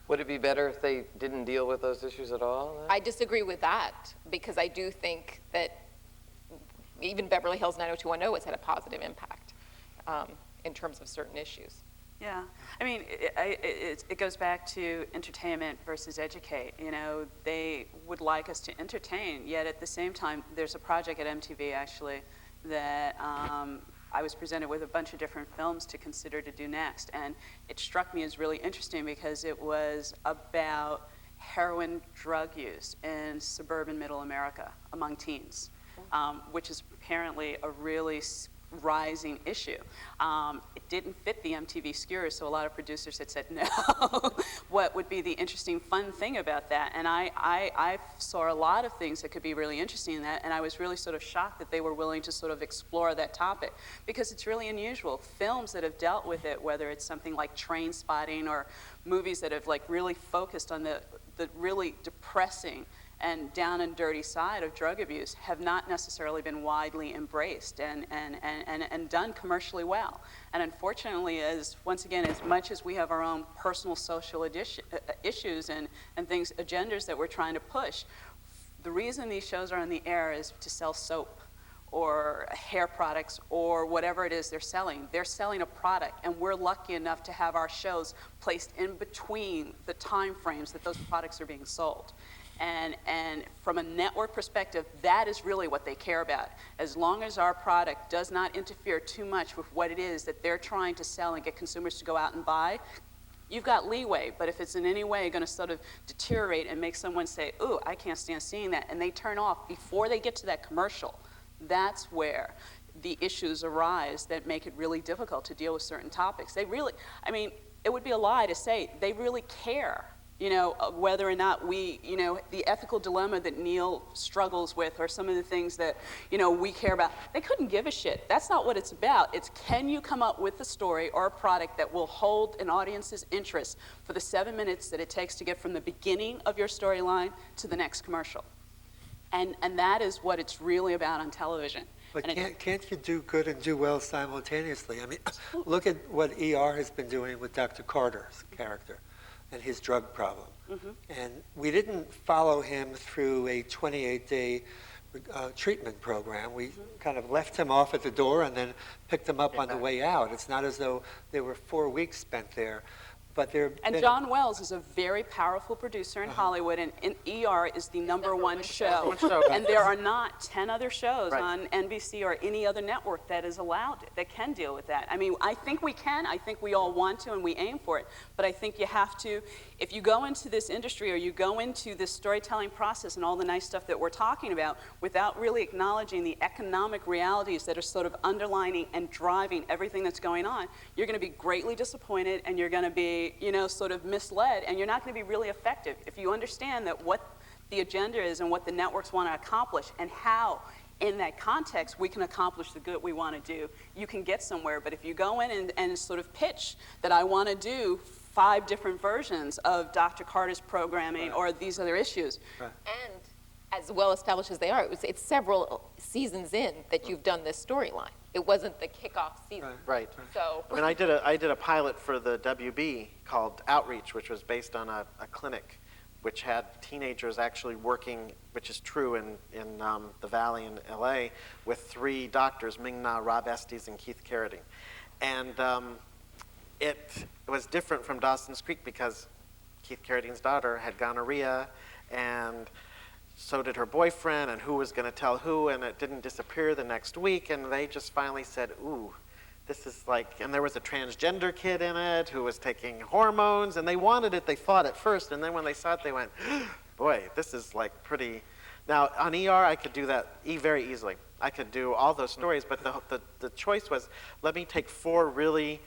Would it be better if they didn't deal with those issues at all? I disagree with that, because I do think that even Beverly Hills 90210 has had a positive impact in terms of certain issues. Yeah, I mean, it goes back to entertainment versus educate. You know, they would like us to entertain, yet at the same time, there's a project at MTV actually that I was presented with a bunch of different films to consider to do next, and it struck me as really interesting because it was about heroin drug use in suburban middle America among teens, which is apparently a really rising issue. It didn't fit the MTV skewer, so a lot of producers had said no. What would be the interesting, fun thing about that? And I saw a lot of things that could be really interesting in that, and I was really sort of shocked that they were willing to sort of explore that topic, because it's really unusual. Films that have dealt with it, whether it's something like Train Spotting or movies that have like really focused on the really depressing and down and dirty side of drug abuse, have not necessarily been widely embraced and done commercially well. And unfortunately, once again, as much as we have our own personal social issues and things, agendas that we're trying to push, the reason these shows are on the air is to sell soap or hair products or whatever it is they're selling. They're selling a product, and we're lucky enough to have our shows placed in between the time frames that those products are being sold. And from a network perspective, that is really what they care about. As long as our product does not interfere too much with what it is that they're trying to sell and get consumers to go out and buy, you've got leeway. But if it's in any way going to sort of deteriorate and make someone say, ooh, I can't stand seeing that, and they turn off before they get to that commercial, that's where the issues arise that make it really difficult to deal with certain topics. They really, I mean, it would be a lie to say they really care. You know, whether or not we, you know, the ethical dilemma that Neil struggles with, or some of the things that, you know, we care about, they couldn't give a shit. That's not what it's about. It's, can you come up with a story or a product that will hold an audience's interest for the 7 minutes that it takes to get from the beginning of your storyline to the next commercial? And that is what it's really about on television. But can't you do good and do well simultaneously? I mean, look at what ER has been doing with Dr. Carter's character and his drug problem. Mm-hmm. And we didn't follow him through a 28-day treatment program. We kind of left him off at the door and then picked him up on the way out. It's not as though there were 4 weeks spent there. But and John Wells is a very powerful producer in Hollywood, and ER is the number one show. And there are not 10 other shows on NBC or any other network that is allowed, that can deal with that. I mean, I think we can. I think we all want to, and we aim for it. But I think you have to, if you go into this industry or you go into this storytelling process and all the nice stuff that we're talking about without really acknowledging the economic realities that are sort of underlining and driving everything that's going on, you're going to be greatly disappointed, and you're going to be, you know, sort of misled, and you're not going to be really effective. If you understand that what the agenda is and what the networks want to accomplish and how in that context we can accomplish the good we want to do, you can get somewhere. But if you go in and sort of pitch that I want to do 5 different versions of Dr. Carter's programming or these other issues. And as well established as they are, it's several seasons in that you've done this storyline. It wasn't the kickoff season. Right. So I mean, I did a pilot for the WB called Outreach, which was based on a clinic which had teenagers actually working, which is true in the Valley in LA, with 3 doctors, Ming Na, Rob Estes, and Keith Carradine. And it was different from Dawson's Creek because Keith Carradine's daughter had gonorrhea, and so did her boyfriend, and who was going to tell who, and it didn't disappear the next week, and they just finally said, ooh, this is like, and there was a transgender kid in it who was taking hormones, and they wanted it, they fought at first, and then when they saw it, they went, boy, this is like pretty. Now, on ER, I could do that very easily. I could do all those stories, but the choice was, let me take 4 really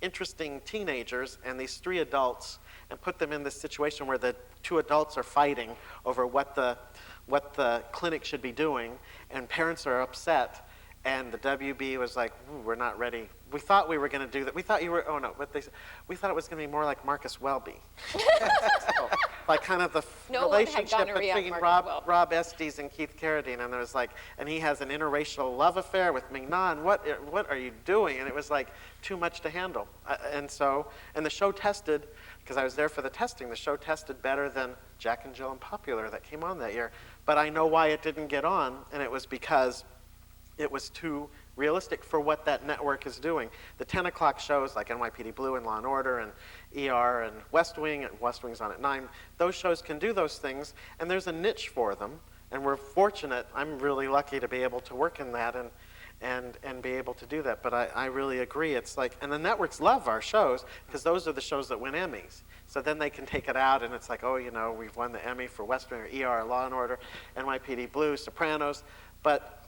interesting teenagers and these 3 adults and put them in this situation where the 2 adults are fighting over what the clinic should be doing, and parents are upset, and the WB was like, we're not ready. We thought we were going to do that. We thought you were, oh no, we thought it was going to be more like Marcus Welby. So, like kind of the No one had relationship gonorrhea on between Marcus Welby. Rob Estes and Keith Carradine, and there was like, and he has an interracial love affair with Mignon. What are you doing? And it was like too much to handle. And the show tested, because I was there for the testing, the show tested better than Jack and Jill and Popular that came on that year. But I know why it didn't get on, and it was because it was too realistic for what that network is doing. The 10 o'clock shows like NYPD Blue and Law & Order and ER and West Wing's on at 9, those shows can do those things, and there's a niche for them, and we're fortunate. I'm really lucky to be able to work in that and be able to do that. But I really agree. It's like, and the networks love our shows because those are the shows that win Emmys. So then they can take it out, and it's like, oh, you know, we've won the Emmy for West Wing or ER, Law & Order, NYPD Blue, Sopranos, but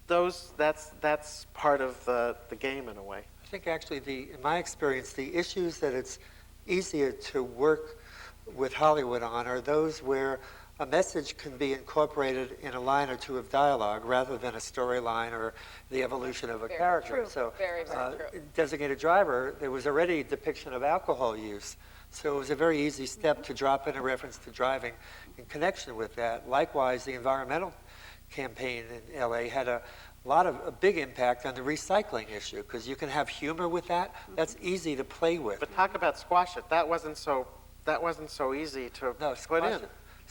that's part of the game in a way. I think actually, in my experience, the issues that it's easier to work with Hollywood on are those where a message can be incorporated in a line or two of dialogue rather than a storyline or the evolution of a character. True. So, Very true. Designated Driver, there was already a depiction of alcohol use. So it was a very easy step to drop in a reference to driving in connection with that. Likewise, the environmental campaign in LA had a big impact on the recycling issue because you can have humor with that. That's easy to play with. But talk about Squash It. That wasn't so easy to put in.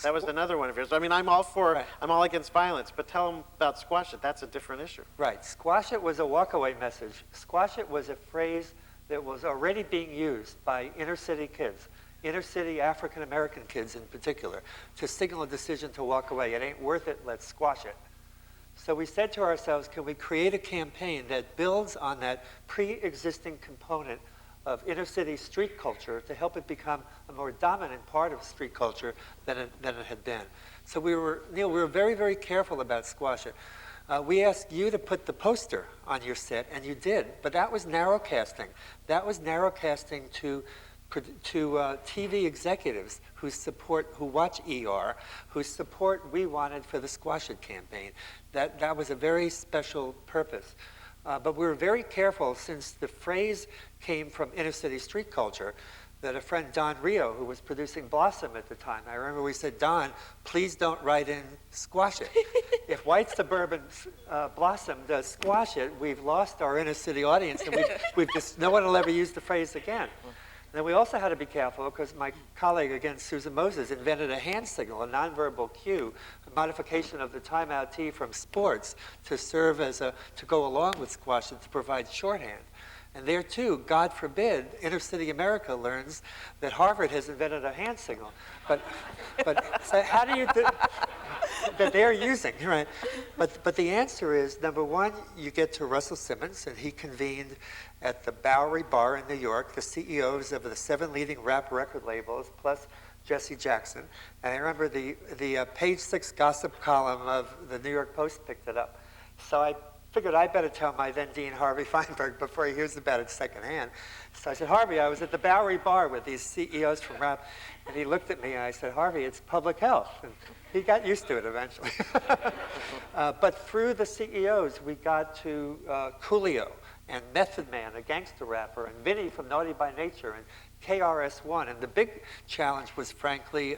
That was another one of yours. I mean, I'm all against violence, but tell them about Squash It. That's a different issue. Right. Squash It was a walkaway message. Squash It was a phrase that was already being used by inner city kids, inner city African American kids in particular, to signal a decision to walk away. It ain't worth it, let's squash it. So we said to ourselves, can we create a campaign that builds on that pre-existing component of inner city street culture to help it become a more dominant part of street culture than it had been. So Neil, we were very, very careful about Squash It. We asked you to put the poster on your set, and you did, but that was narrowcasting. That was narrowcasting to TV executives who watch ER, whose support we wanted for the Squash It campaign. That was a very special purpose. But we were very careful, since the phrase came from inner city street culture, that a friend, Don Rio, who was producing Blossom at the time, I remember we said, Don, please don't write in Squash It. If white suburban Blossom does Squash It, we've lost our inner city audience, and no one will ever use the phrase again. And then we also had to be careful because my colleague, again, Susan Moses, invented a hand signal, a nonverbal cue, a modification of the timeout T from sports to serve to go along with Squash It to provide shorthand. And there too, God forbid, inner city America learns that Harvard has invented a hand signal. But so how do you that they're using, right? But the answer is, number one, you get to Russell Simmons, and he convened at the Bowery Bar in New York the CEOs of the 7 leading rap record labels, plus Jesse Jackson. And I remember the page 6 gossip column of the New York Post picked it up. So I figured I better tell my then Dean Harvey Feinberg before he hears about it secondhand. So I said, Harvey, I was at the Bowery Bar with these CEOs from rap, and he looked at me and I said, Harvey, it's public health. And he got used to it eventually. But through the CEOs, we got to Coolio and Method Man, a gangster rapper, and Vinny from Naughty by Nature, and KRS-One. And the big challenge was, frankly,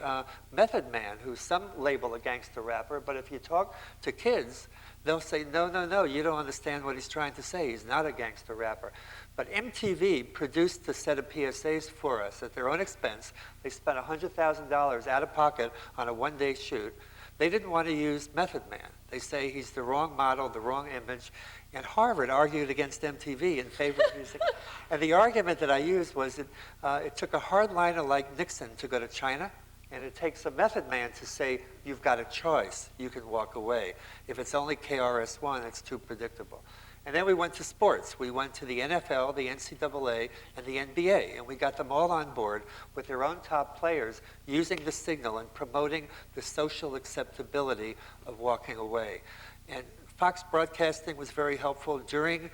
Method Man, who some label a gangster rapper, but if you talk to kids, they'll say, no, you don't understand what he's trying to say. He's not a gangster rapper. But MTV produced a set of PSAs for us at their own expense. They spent $100,000 out of pocket on a one-day shoot. They didn't want to use Method Man. They say he's the wrong model, the wrong image. And Harvard argued against MTV in favor of music. And the argument that I used was that it took a hardliner like Nixon to go to China, and it takes a Method Man to say, you've got a choice, you can walk away. If it's only KRS-One, it's too predictable. And then we went to sports. We went to the NFL, the NCAA, and the NBA, and we got them all on board with their own top players using the signal and promoting the social acceptability of walking away. And Fox Broadcasting was very helpful during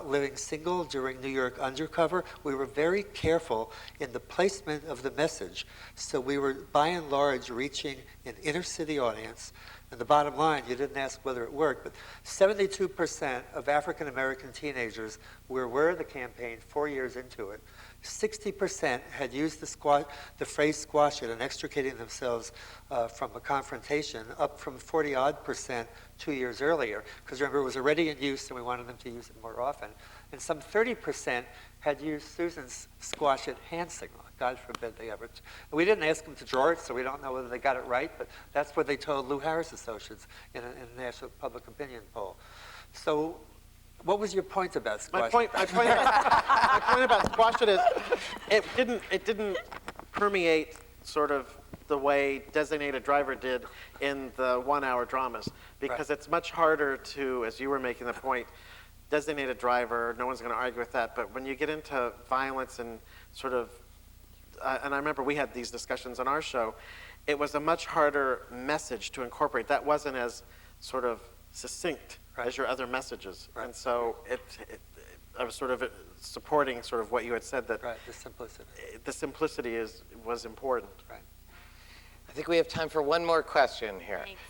Living Single, during New York Undercover. We were very careful in the placement of the message. So we were, by and large, reaching an inner city audience. And the bottom line, you didn't ask whether it worked, but 72% of African American teenagers were aware of the campaign 4 years into it. 60% had used the phrase squash it and extricating themselves from a confrontation, up from 40-odd% 2 years earlier. Because remember, it was already in use and we wanted them to use it more often. And some 30% had used Susan's squash it hand signal. God forbid they ever. We didn't ask them to draw it, so we don't know whether they got it right, but that's what they told Lou Harris Associates in a national public opinion poll. So what was your point about squash it? My point about squash it is it didn't permeate sort of the way Designated Driver did in the 1-hour dramas, because it's much harder to, as you were making the point, Designated Driver, no one's going to argue with that, but when you get into violence and sort of, and I remember we had these discussions on our show, it was a much harder message to incorporate. That wasn't as sort of succinct as your other messages. And so I was sort of supporting sort of what you had said, that the simplicity was important. Right. I think we have time for one more question here. Thanks.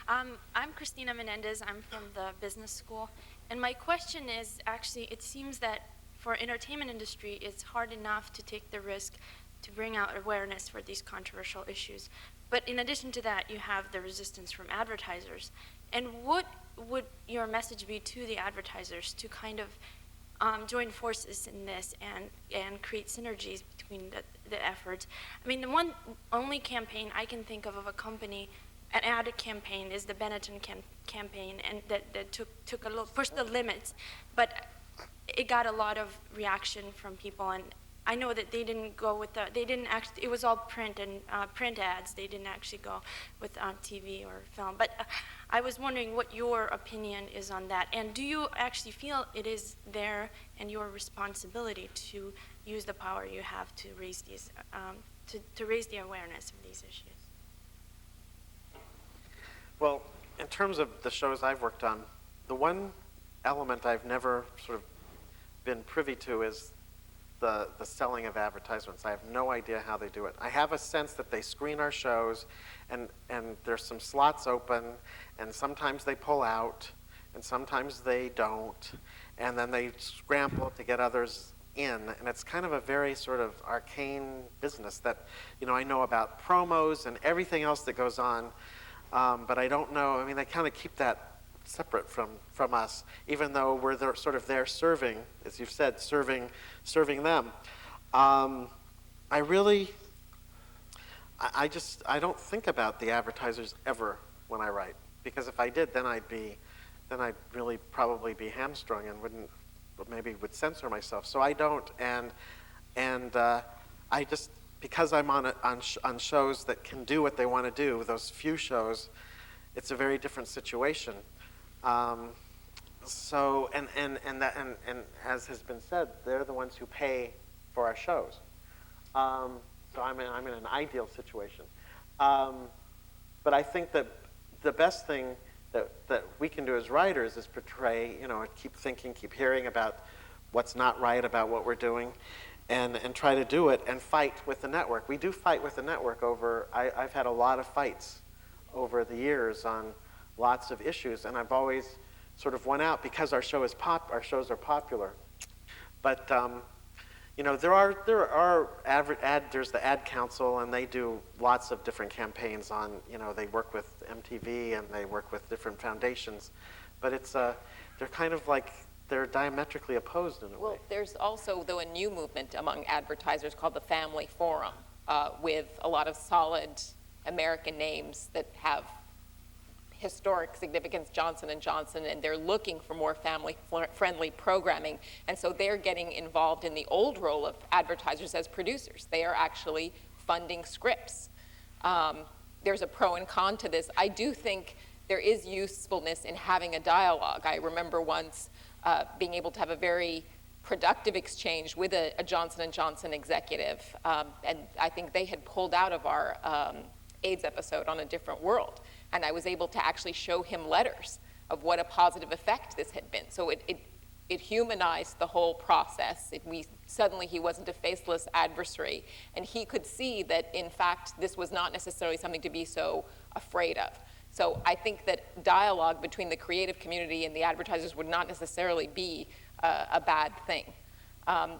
I'm Christina Menendez. I'm from the business school. And my question is, actually, it seems that for entertainment industry, it's hard enough to take the risk to bring out awareness for these controversial issues. But in addition to that, you have the resistance from advertisers. And what would your message be to the advertisers to kind of join forces in this and create synergies between the efforts? I mean, the only campaign I can think of a company, an ad campaign, is the Benetton campaign, and that took a little, pushed the limits, but it got a lot of reaction from people. And I know that they didn't go with they didn't actually, it was all print and print ads. They didn't actually go with TV or film. But I was wondering what your opinion is on that. And do you actually feel it is there and your responsibility to use the power you have to raise these, to raise the awareness of these issues? Well, in terms of the shows I've worked on, the one element I've never sort of been privy to is the selling of advertisements. I have no idea how they do it. I have a sense that they screen our shows, and there's some slots open, and sometimes they pull out, and sometimes they don't, and then they scramble to get others in, and it's kind of a very sort of arcane business that, you know, I know about promos and everything else that goes on, but I don't know. I mean, they kind of keep that separate from us, even though we're there, sort of there serving, as you've said, serving them. I don't think about the advertisers ever when I write, because if I did, then I'd really probably be hamstrung and would censor myself. So I don't, and I just, because I'm on shows that can do what they want to do, those few shows, it's a very different situation. So as has been said, they're the ones who pay for our shows. So I'm in an ideal situation. But I think that the best thing that we can do as writers is portray, keep thinking, keep hearing about what's not right about what we're doing, and try to do it and fight with the network. We do fight with the network over, I've had a lot of fights over the years on lots of issues, and I've always sort of won out because our shows are popular. But there's the Ad Council, and they do lots of different campaigns on, they work with MTV and they work with different foundations, but they're kind of like, they're diametrically opposed in a way. Well, there's also, though, a new movement among advertisers called the Family Forum, with a lot of solid American names that have historic significance, Johnson & Johnson, and they're looking for more family-friendly programming. And so they're getting involved in the old role of advertisers as producers. They are actually funding scripts. There's a pro and con to this. I do think there is usefulness in having a dialogue. I remember once being able to have a very productive exchange with a Johnson & Johnson executive, and I think they had pulled out of our AIDS episode on A Different World. And I was able to actually show him letters of what a positive effect this had been. So it humanized the whole process. Suddenly he wasn't a faceless adversary, and he could see that, in fact, this was not necessarily something to be so afraid of. So I think that dialogue between the creative community and the advertisers would not necessarily be a bad thing.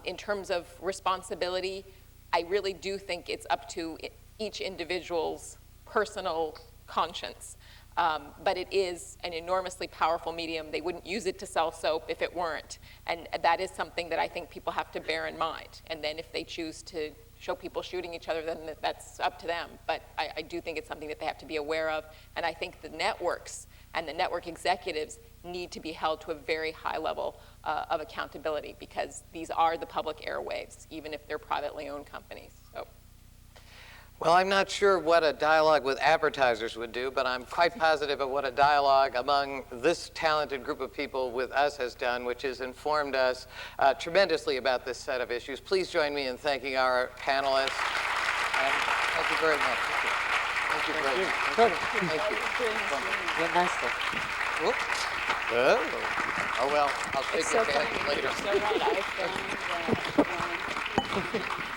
In terms of responsibility, I really do think it's up to each individual's personal conscience. But it is an enormously powerful medium. They wouldn't use it to sell soap if it weren't. And that is something that I think people have to bear in mind. And then if they choose to show people shooting each other, then that's up to them. But I do think it's something that they have to be aware of. And I think the networks and the network executives need to be held to a very high level of accountability, because these are the public airwaves, even if they're privately owned companies. So. Well, I'm not sure what a dialogue with advertisers would do, but I'm quite positive of what a dialogue among this talented group of people with us has done, which has informed us tremendously about this set of issues. Please join me in thanking our panelists. And thank you very much. Thank you very much. Thank you. Went nicely. Whoop. Oh, well, I'll shake your hand later. So right, I found that one.